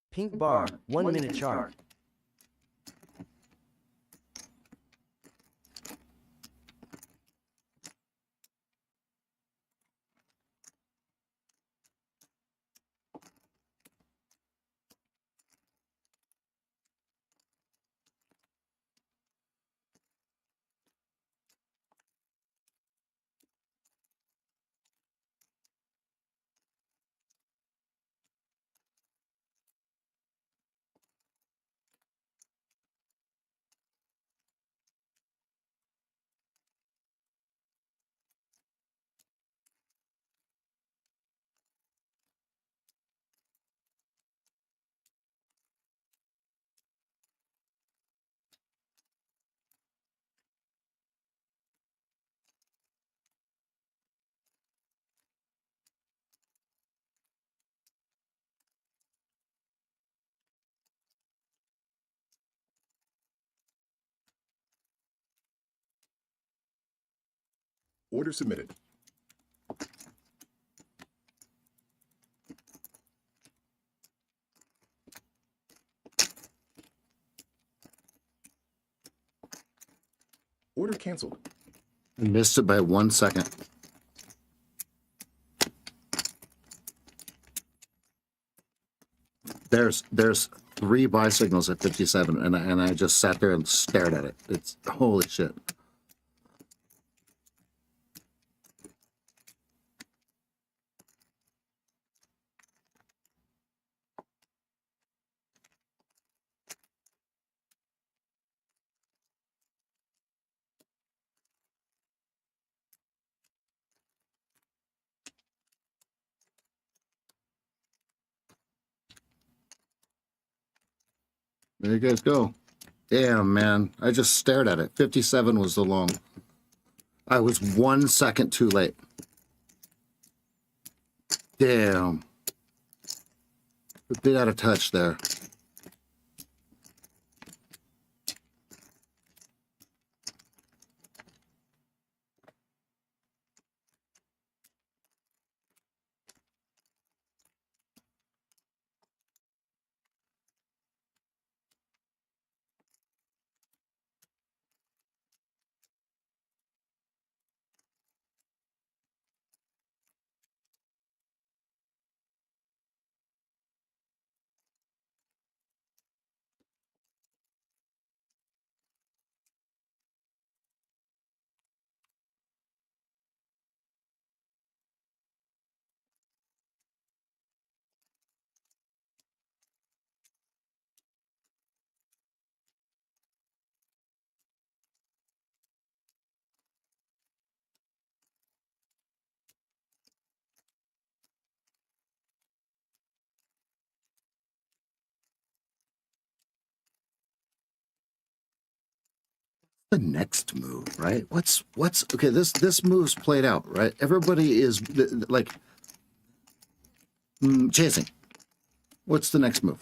Pink bar, 1 minute chart. Order submitted. Order canceled. I missed it by 1 second. There's 3 buy signals at 57, and I just sat there and stared at it. It's holy shit. There you guys go. Damn, man. I just stared at it. 57 was the long. I was 1 second too late. Damn. A bit out of touch there. The next move, right? What's okay? This move's played out, right? Everybody is like chasing. What's the next move?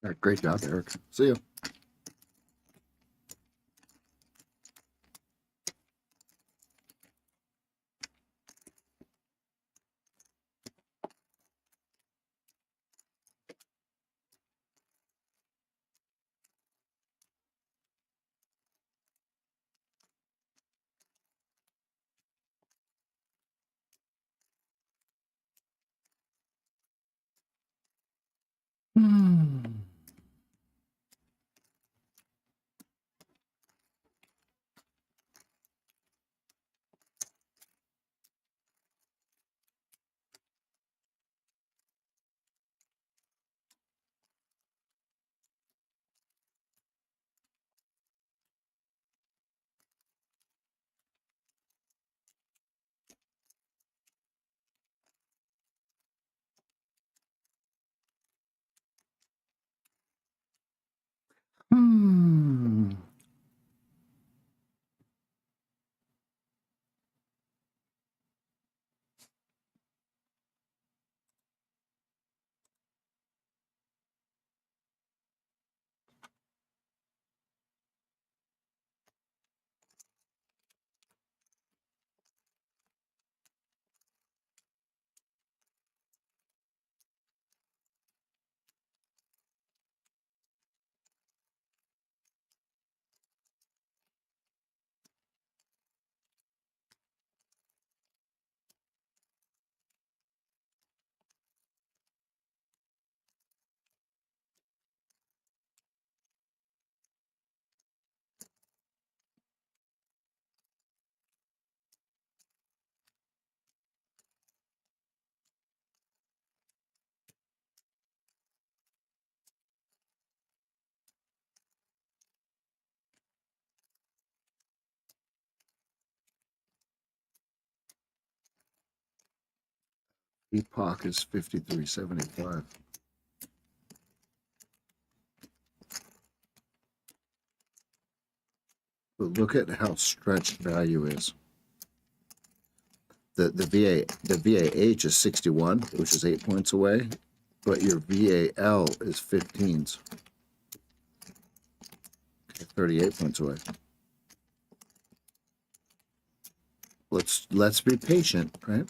All right, great job, Eric. See you. Hmm. Epoch is 53.75. But look at how stretched value is. The VAH is 61, which is 8 points away, but your VAL is 15s. Okay, 38 points away. Let's be patient, right?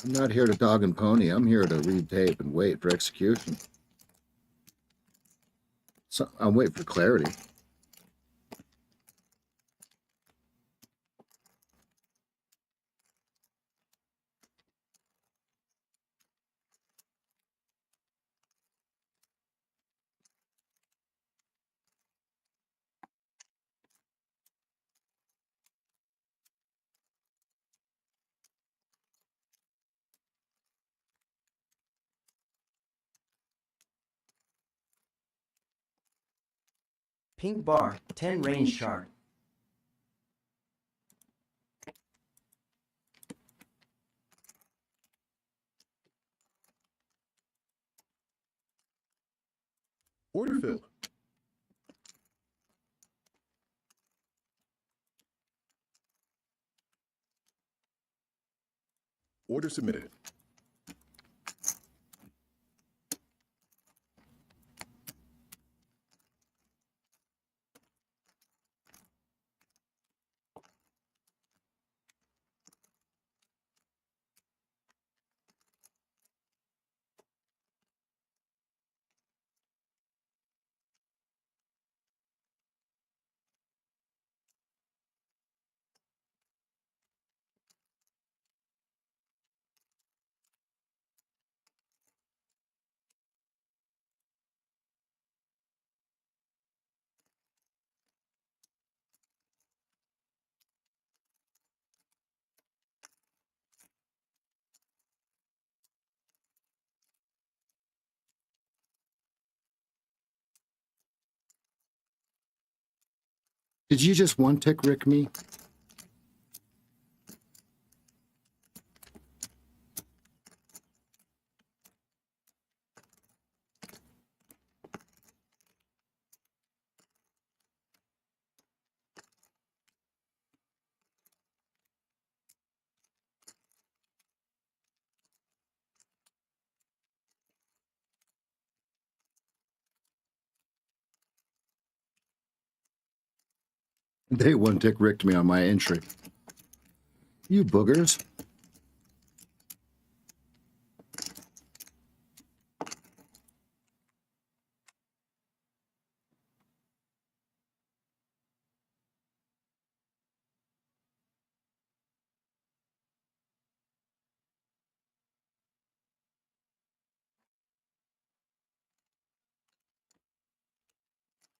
I'm not here to dog and pony. I'm here to read tape and wait for execution. So I'm waiting for clarity. Pink bar, 10 range chart. Order filled. Order submitted. Did you just one tick Rick me? They one tick Ricked me on my entry. You boogers.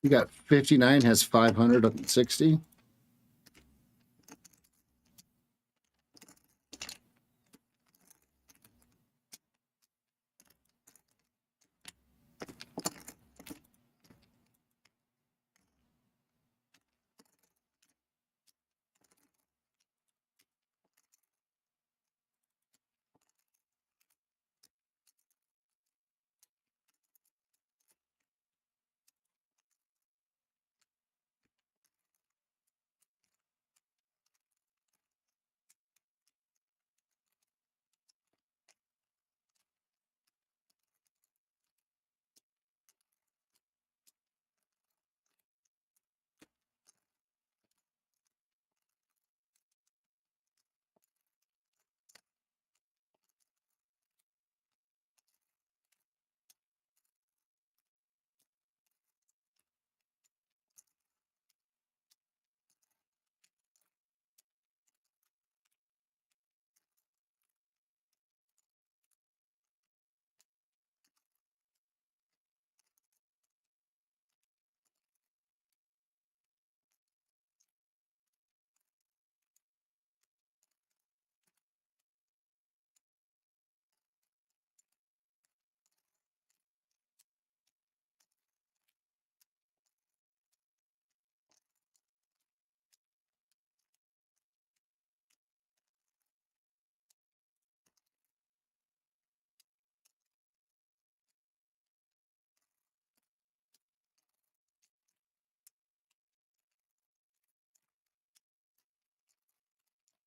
You got 59 has 560.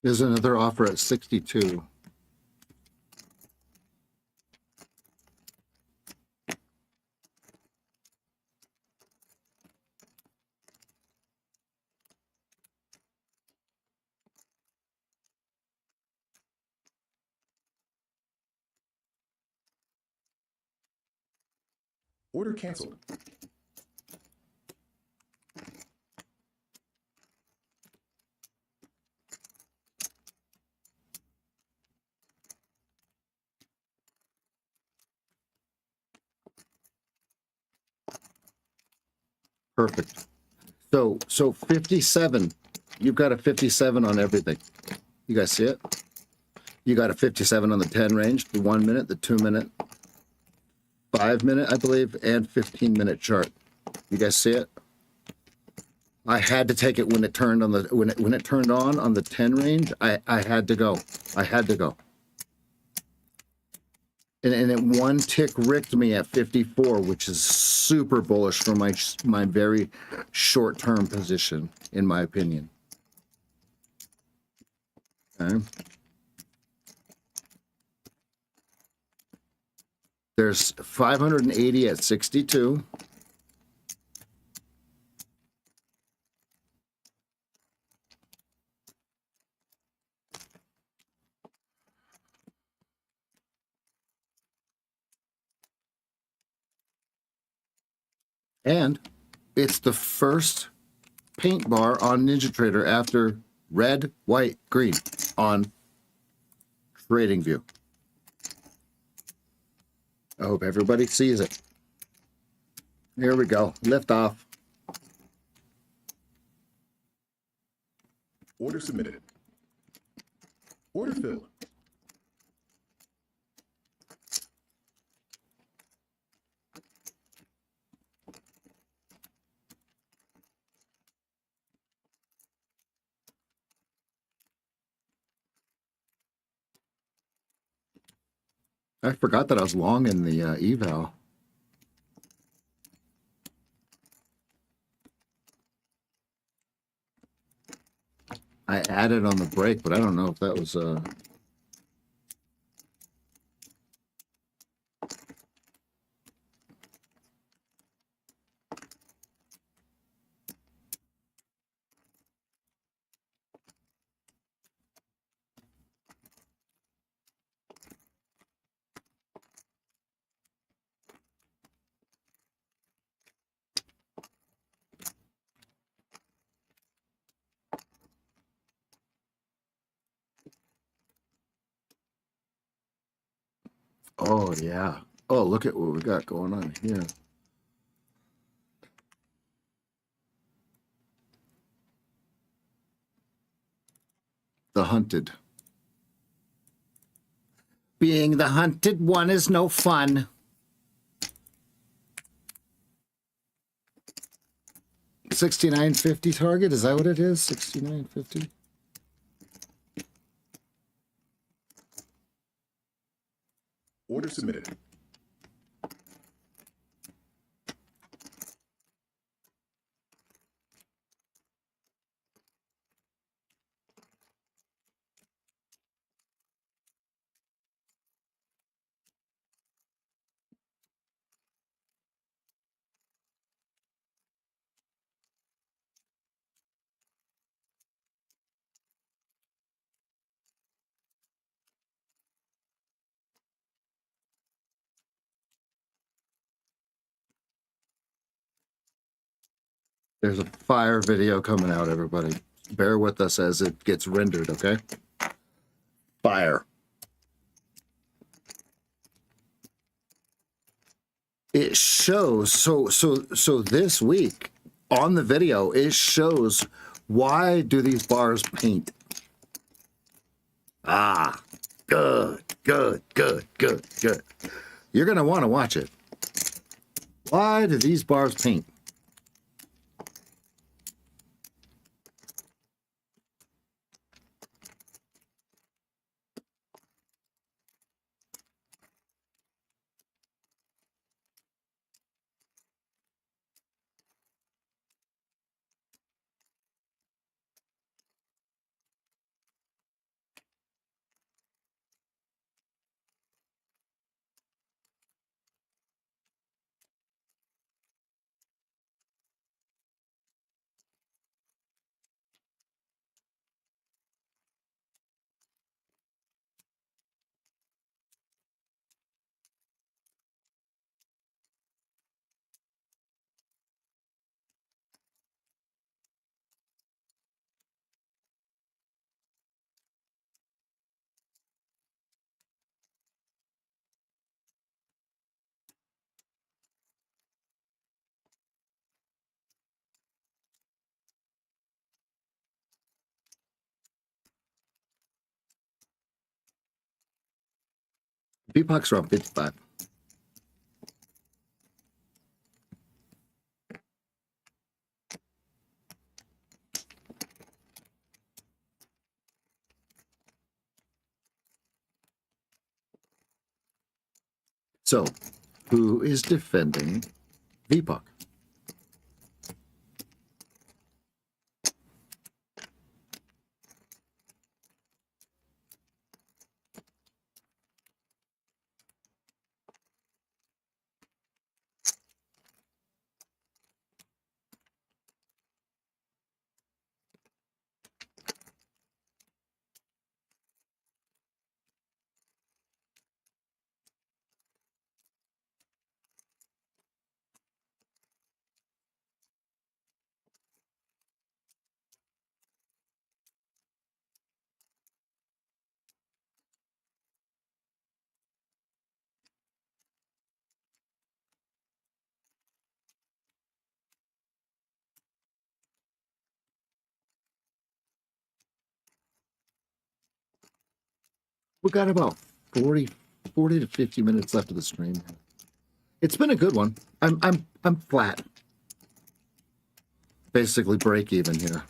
There's another offer at 62. Order canceled. Perfect. So 57. You've got a 57 on everything. You guys see it? You got a 57 on the 10 range, the 1 minute, the 2 minute, 5 minute, I believe, and 15-minute chart. You guys see it? I had to take it when it turned on the when it turned on the 10 range. I had to go. I had to go. And it one tick ricked me at 54, which is super bullish for my very short term position, in my opinion. Okay. There's 580 at 62. And it's the first paint bar on NinjaTrader after red, white, green on TradingView. I hope everybody sees it. Here we go. Lift off. Order submitted. Order filled. I forgot that I was long in the eval. I added on the break, but I don't know if that was oh yeah. Oh, look at what we got going on here. The hunted. Being the hunted one is no fun. 69.50 target, is that what it is? 69.50. Order submitted. There's a fire video coming out, everybody. Bear with us as it gets rendered, okay? Fire. It shows so this week on the video it shows why do these bars paint. Ah, good. You're gonna want to watch it. Why do these bars paint? VPOC's around 55. So, who is defending VPOC? We got about 40 to 50 minutes left of the stream. It's been a good one. I'm flat. Basically break even here.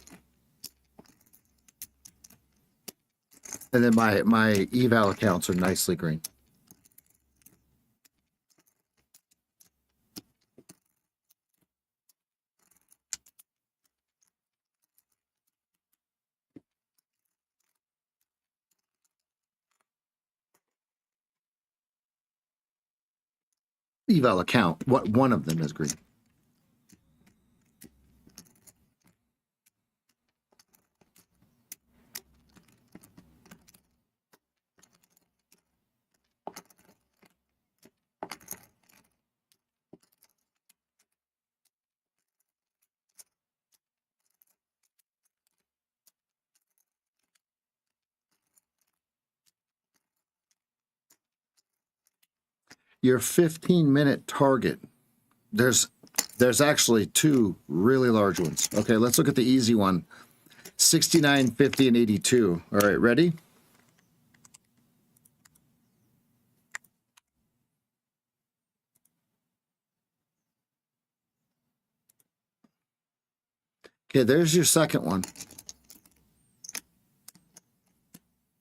And then my eval accounts are nicely green. Eval account, what one of them is green. Your 15-minute target. There's actually two really large ones. Okay, let's look at the easy one. 69, 50, and 82. All right, ready? Okay, there's your second one.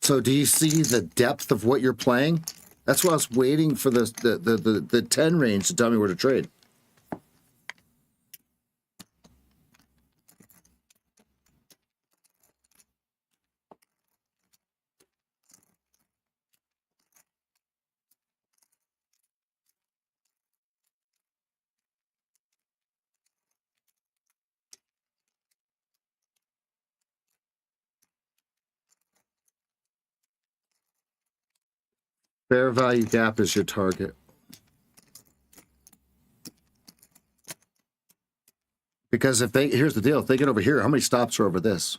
So do you see the depth of what you're playing? That's why I was waiting for the 10 range to tell me where to trade. Fair value gap is your target. Because here's the deal, if they get over here, how many stops are over this?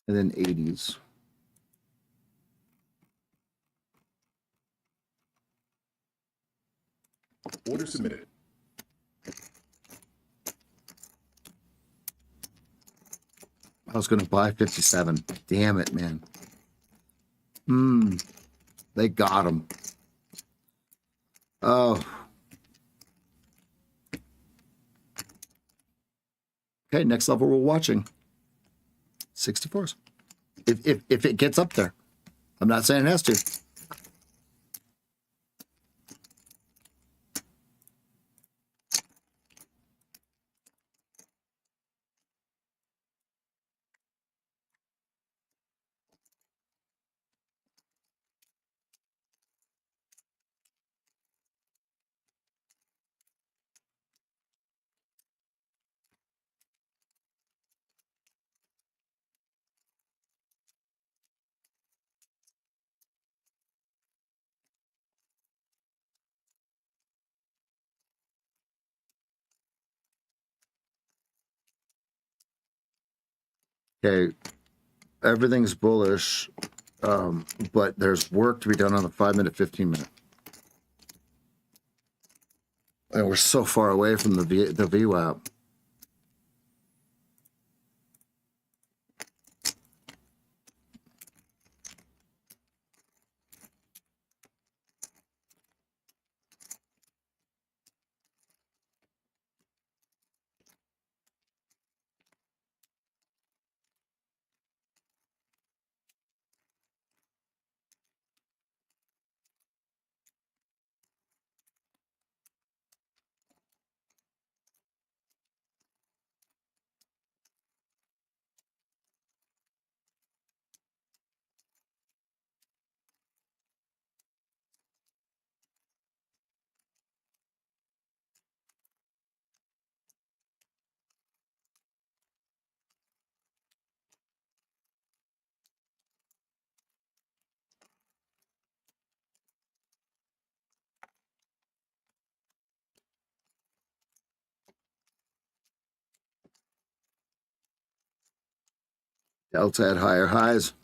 And then 80s. Order submitted. I was going to buy 57. Damn it, man. They got him. Oh. Okay, next level we're watching. 64s. If it gets up there. I'm not saying it has to. Okay, everything's bullish, but there's work to be done on the 5-minute, 15-minute. And we're so far away from the VWAP. Delta at higher highs.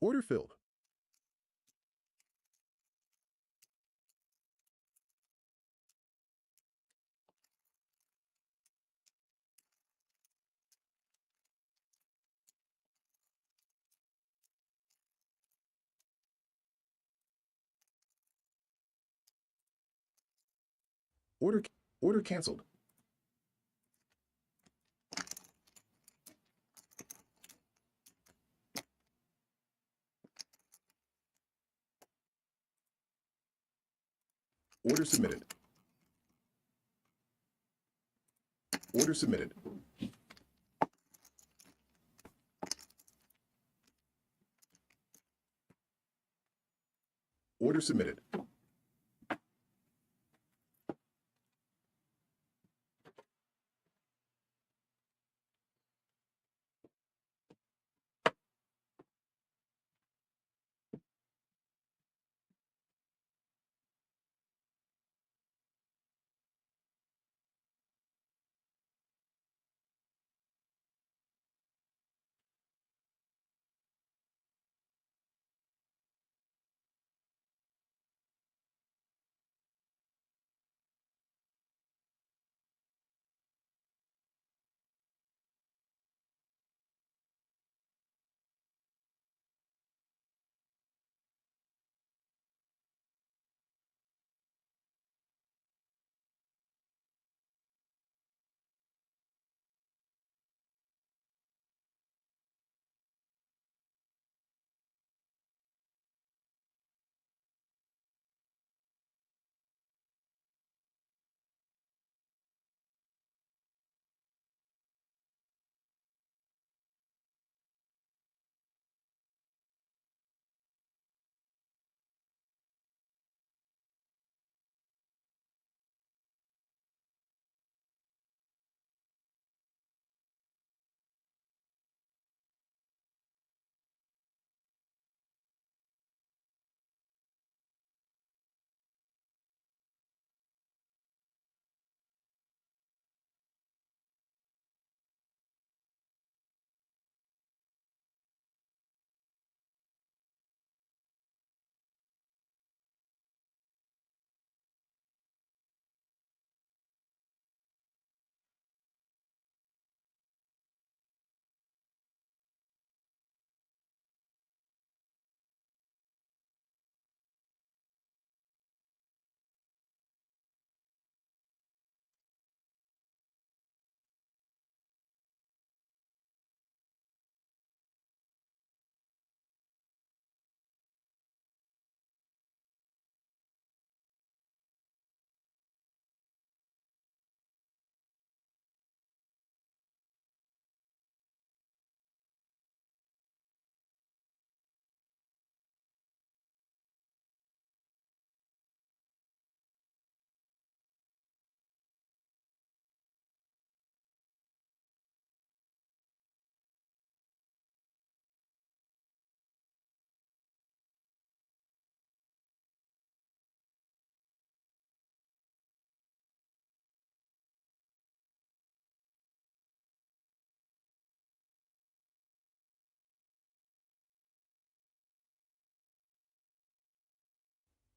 Order filled. Order order canceled. Order submitted. Order submitted. Order submitted.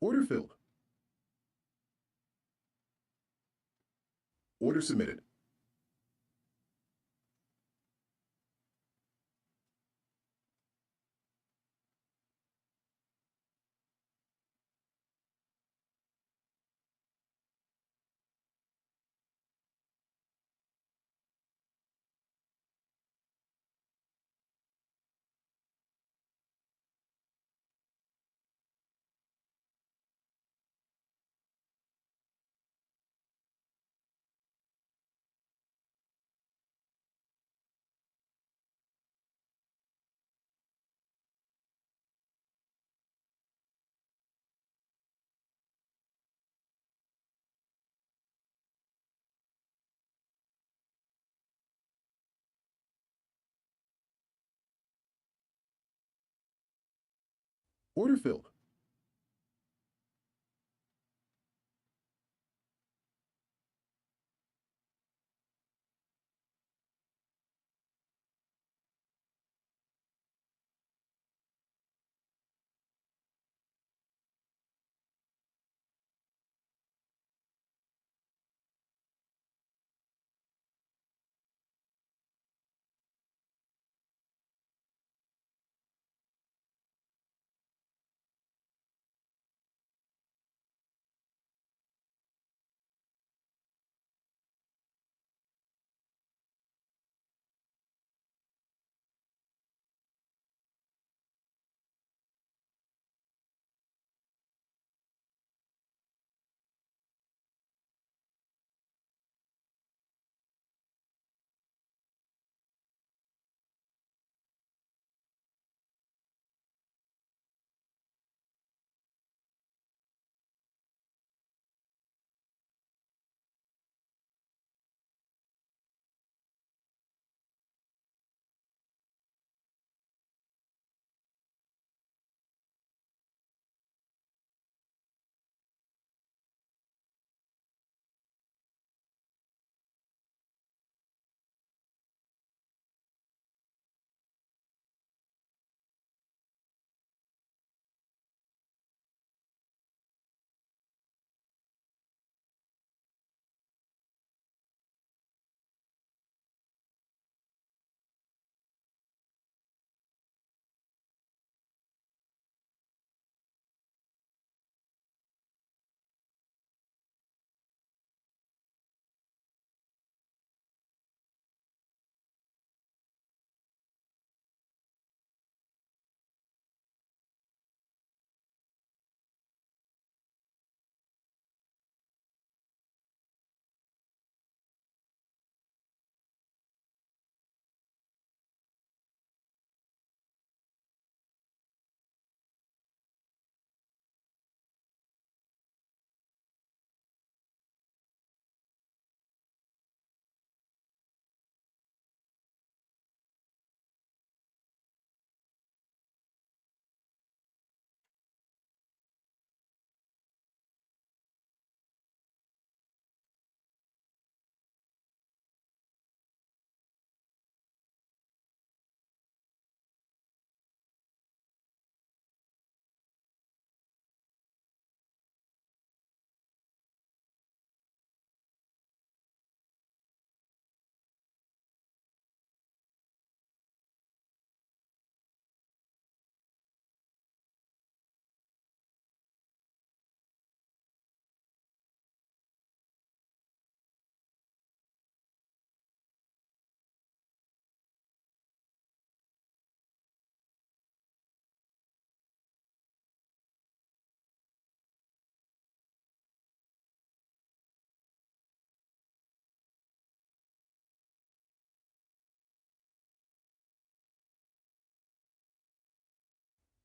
Order filled. Order submitted. Order filled.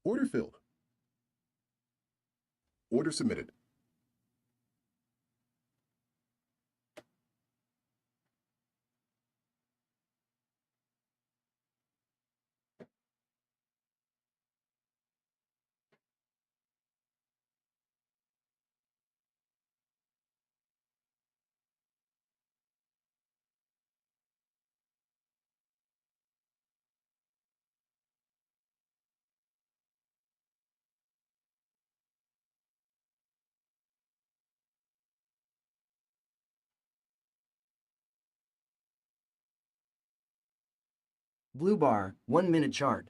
Order filled. Order submitted. Blue bar, 1 minute chart.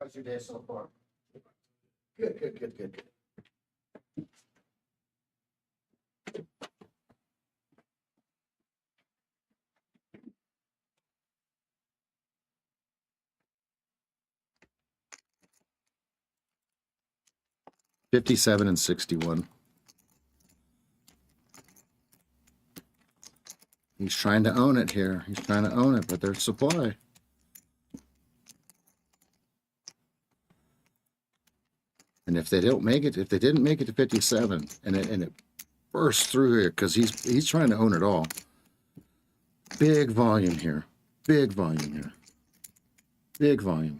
How's your day so far? Good, good, good, good, good. $57 and $61. He's trying to own it here. He's trying to own it, but there's supply. And if they don't make it, if they didn't make it to 57, and it bursts through here because he's trying to own it all. Big volume here. Big volume here. Big volume.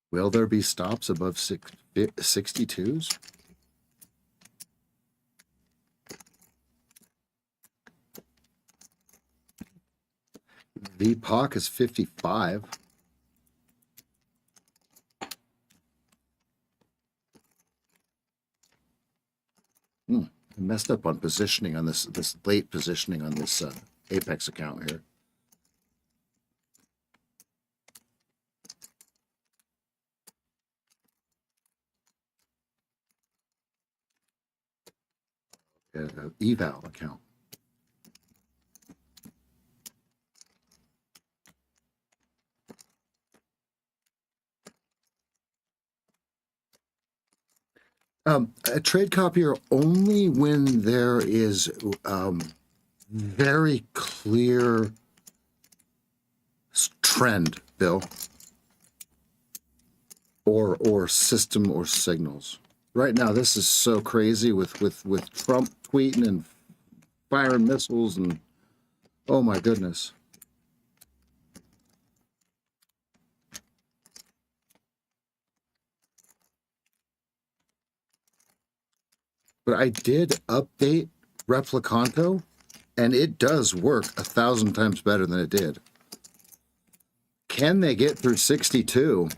Will there be stops above 62s? VPOC is 55. I messed up on positioning on this late positioning on this Apex account here. Eval account. A trade copier only when there is very clear trend, Bill, or system or signals. Right now, this is so crazy with Trump tweeting and firing missiles and oh my goodness. But I did update Replicanto, and it does work 1,000 times better than it did. Can they get through 62?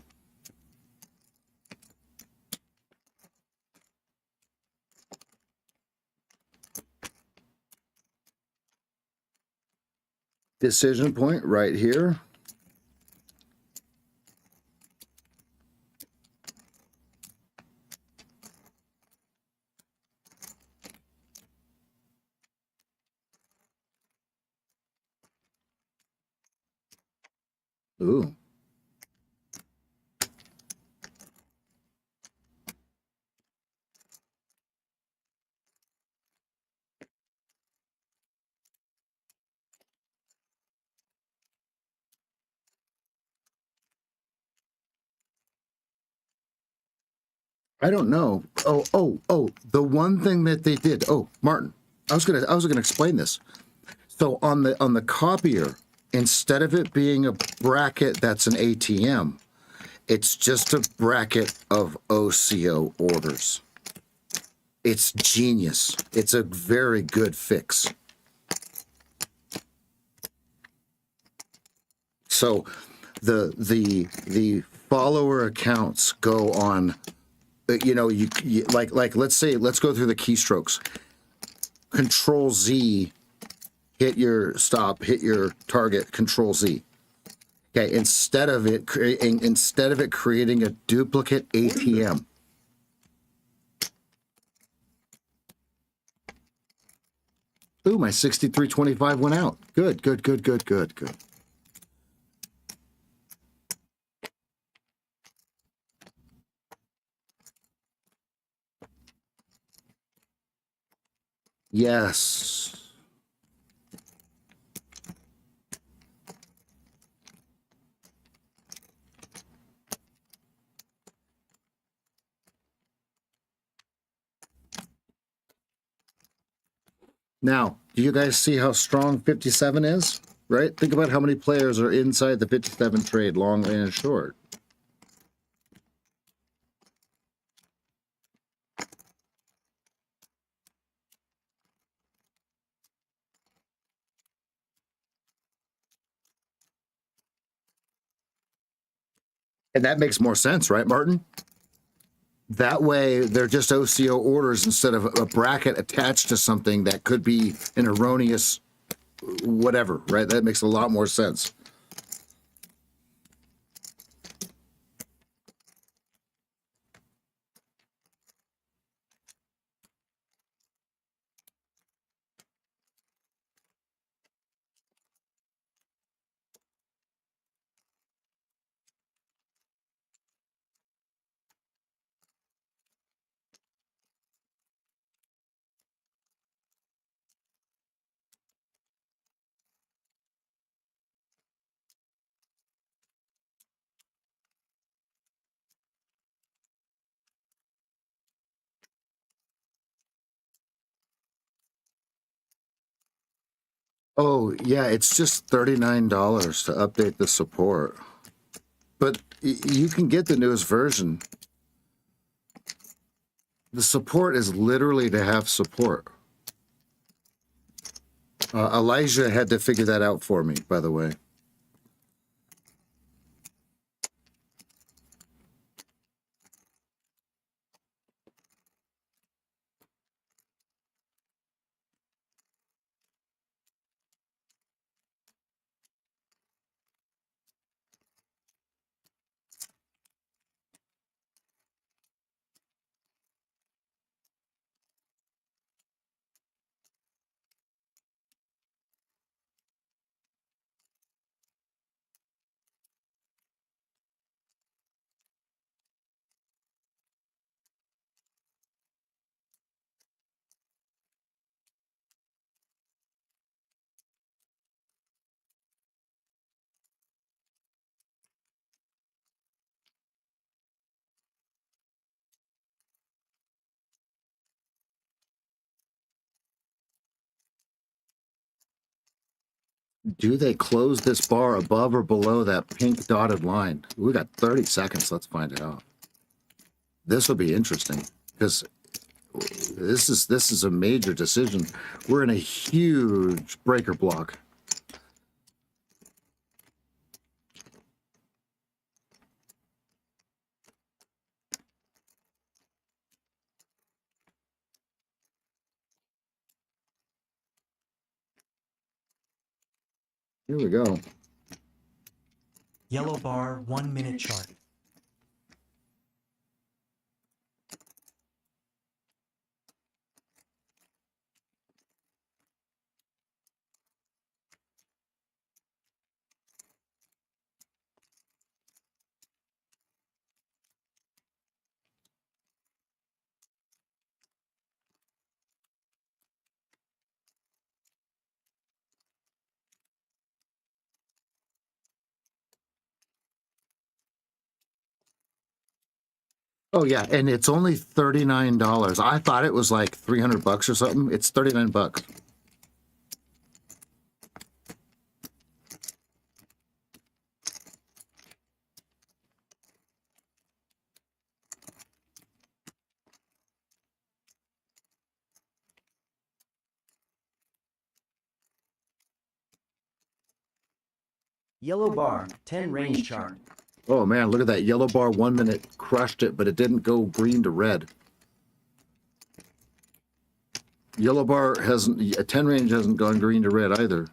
Decision point right here. Ooh. I don't know. Oh, the one thing that they did. Oh, Martin, I was gonna explain this. So on the copier, instead of it being a bracket that's an ATM, it's just a bracket of OCO orders. It's genius. It's a very good fix. So the follower accounts go on. You like let's say let's go through the keystrokes. Control Z, hit your stop, hit your target. Control Z. Okay, instead of it creating a duplicate ATM. Ooh, my 6325 went out. Good. Yes. Now, do you guys see how strong 57 is? Right? Think about how many players are inside the 57 trade, long and short. And that makes more sense, right, Martin? That way, they're just OCO orders instead of a bracket attached to something that could be an erroneous whatever, right? That makes a lot more sense. Oh, yeah, it's just $39 to update the support. But you can get the newest version. The support is literally to have support. Elijah had to figure that out for me, by the way. Do they close this bar above or below that pink dotted line? We got 30 seconds. Let's find out. This will be interesting because this is a major decision. We're in a huge breaker block. Here we go. Yellow bar, 1 minute chart. Oh yeah, and it's only $39. I thought it was like 300 bucks or something. It's 39 bucks. Yellow bar, 10 range chart. Oh man, look at that yellow bar, 1 minute, crushed it, but it didn't go green to red. Yellow bar hasn't, a 10 range hasn't gone green to red either.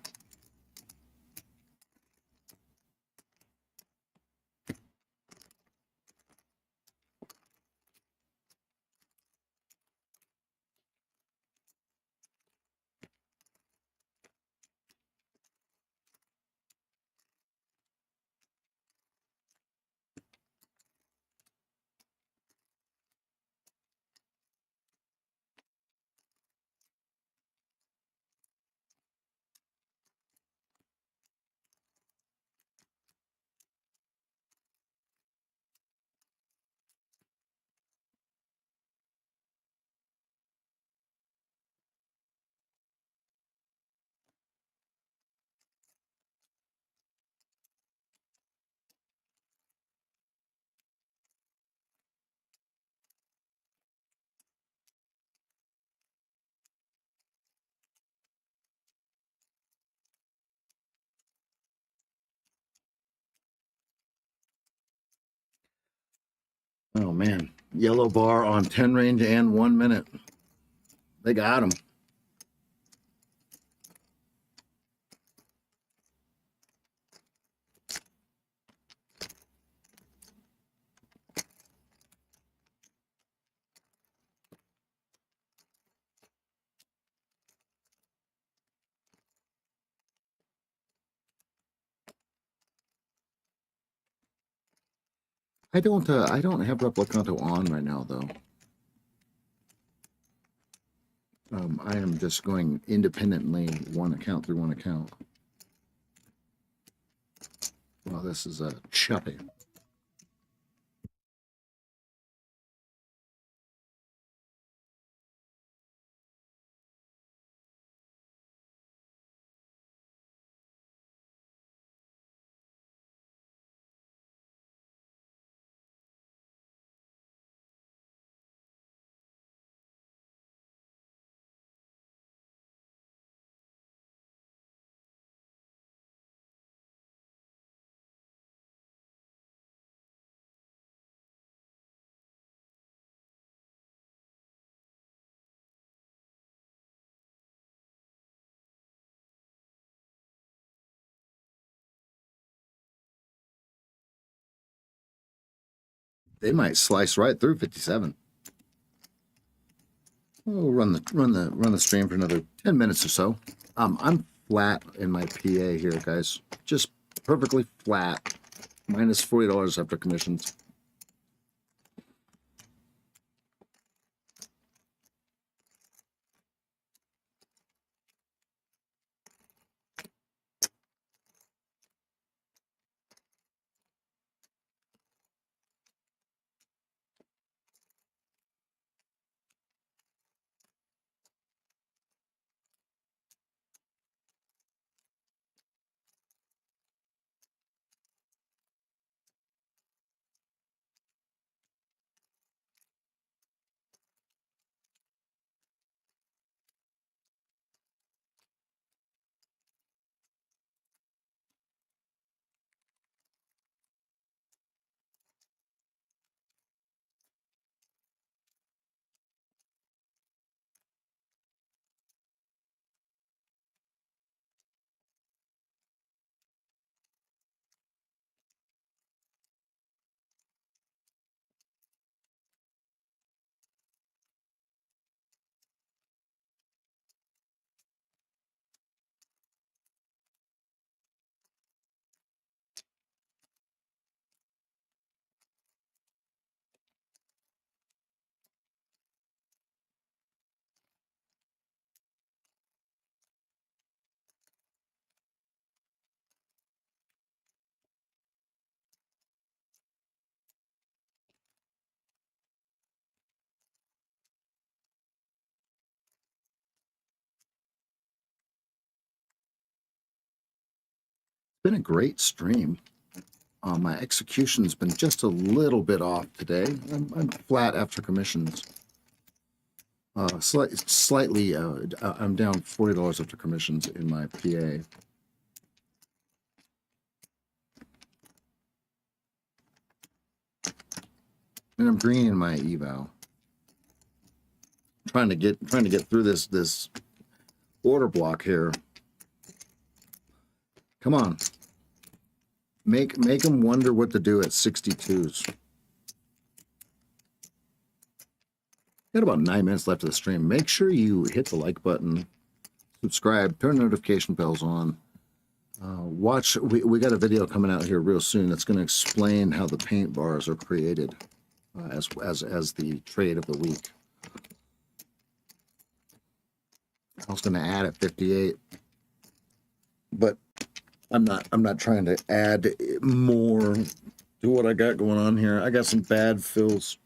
Oh man, yellow bar on 10 range and 1 minute. They got him. I don't have Replicanto on right now though. I am just going independently one account through one account. Well, this is a choppy. They might slice right through 57. We'll run the stream for another 10 minutes or so. I'm flat in my PA here, guys. Just perfectly flat. Minus $40 after commissions. Been a great stream. My execution's been just a little bit off today. I'm flat after commissions. Slightly, I'm down $40 after commissions in my PA. And I'm green in my eval. Trying to get through this order block here. Come on. Make them wonder what to do at 62s. Got about 9 minutes left of the stream. Make sure you hit the like button, subscribe, turn notification bells on. Watch. We got a video coming out here real soon that's going to explain how the paint bars are created as the trade of the week. I was going to add at 58, but I'm not trying to add more to what I got going on here. I got some bad fills.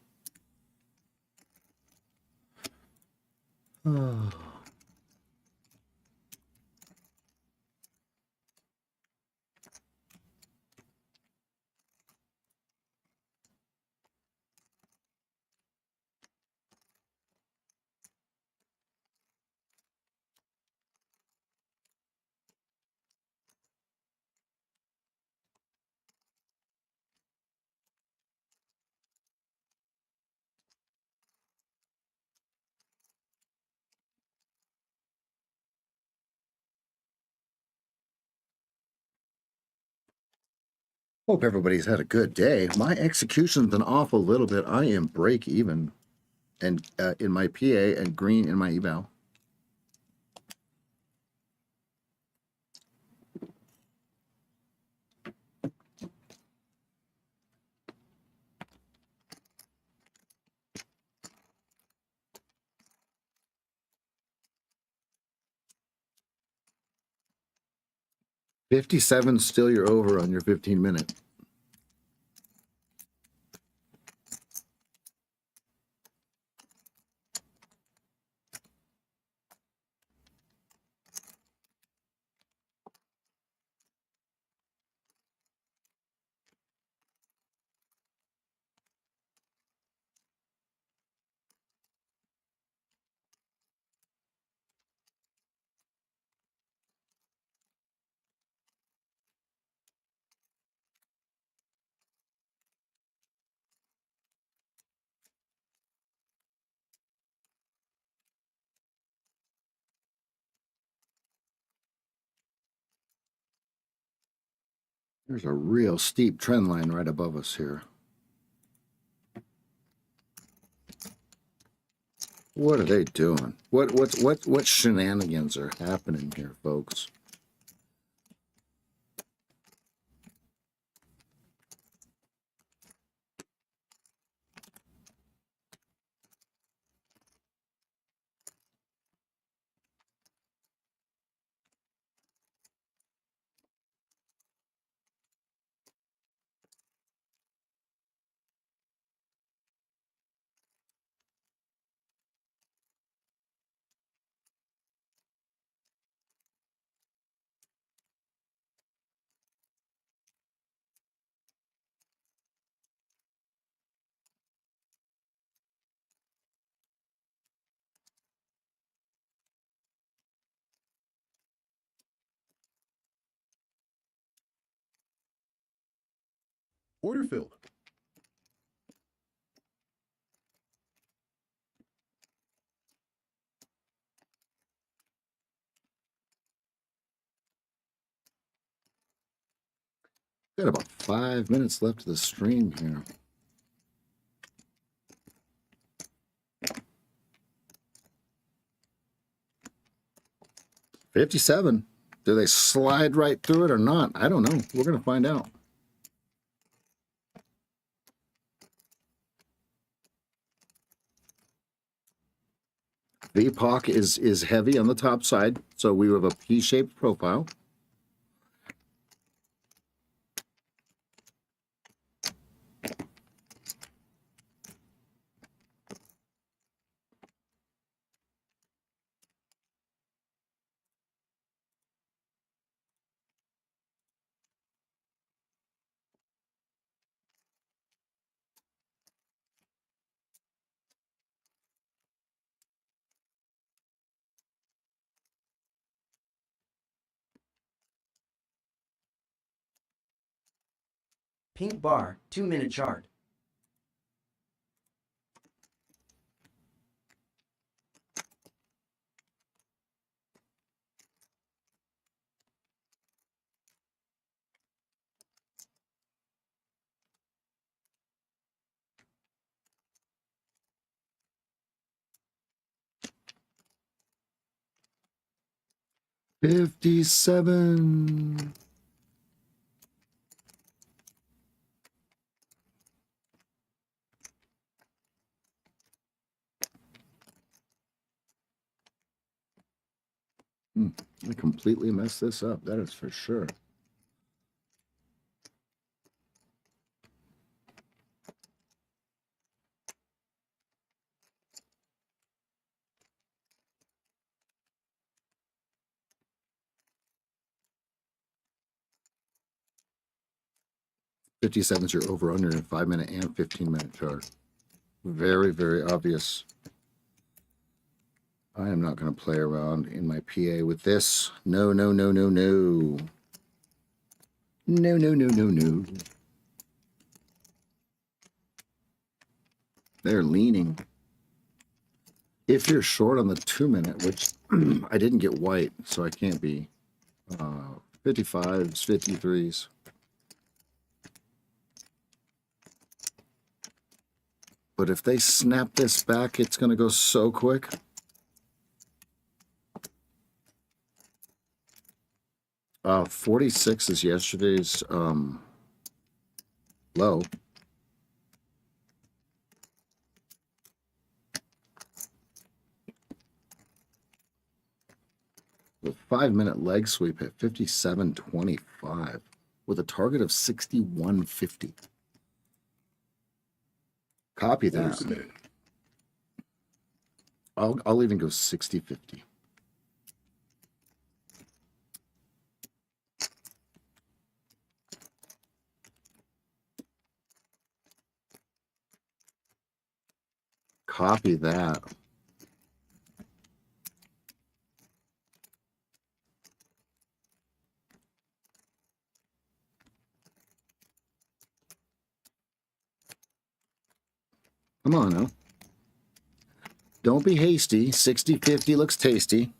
Hope everybody's had a good day. My execution's been off a little bit. I am break even, and in my PA and green in my eval. $57 still you're over on your 15-minute. There's a real steep trend line right above us here. What are they doing? What shenanigans are happening here, folks? Order filled. Got about 5 minutes left of the stream here. $57. Do they slide right through it or not? I don't know. We're going to find out. VPOC is heavy on the top side, so we have a P-shaped profile. Pink bar, 2-minute chart. 57. I completely messed this up. That is for sure. $57 is your over under in a 5-minute and 15-minute chart. Very, very obvious. I am not going to play around in my PA with this. No, no, no, no, no. No, no, no, no, no. They're leaning. If you're short on the 2-minute, which I didn't get white, so I can't be 55s, 53s. But if they snap this back, it's going to go so quick. Uh, 46 is yesterday's low. The 5-minute leg sweep at 57.25 with a target of 61.50. Copy Order that. submitted. I'll even go 60.50. Copy that. Come on now. Don't be hasty. 60.50 looks tasty.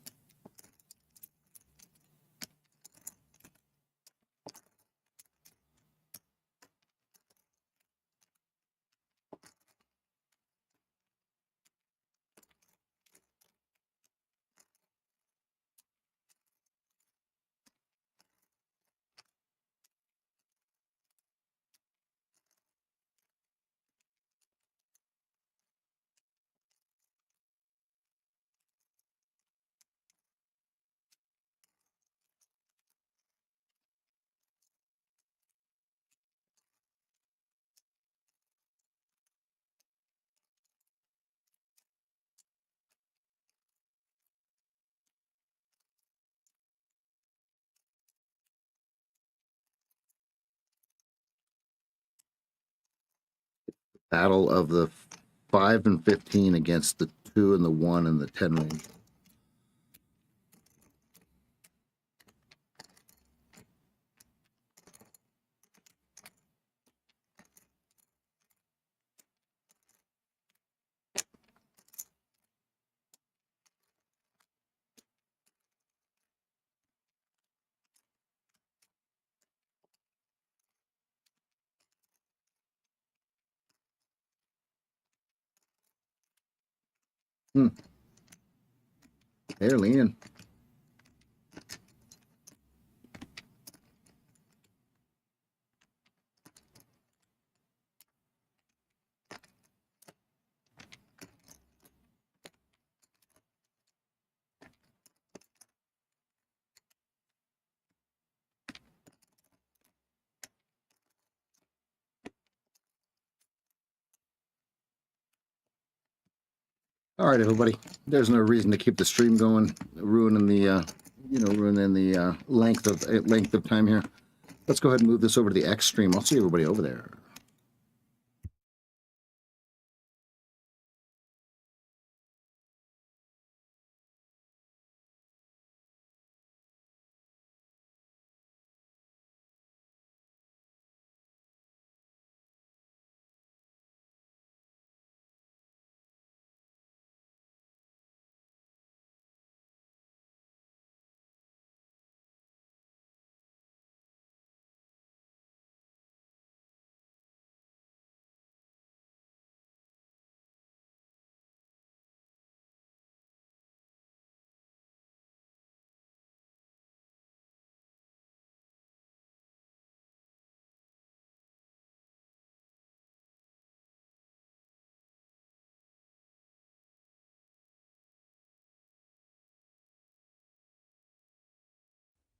Battle of the 5 and 15 against the 2 and the 1 and the 10 range. They're leaning. All right, everybody. There's no reason to keep the stream going, ruining the length of time here. Let's go ahead and move this over to the X stream. I'll see everybody over there.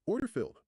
Order filled.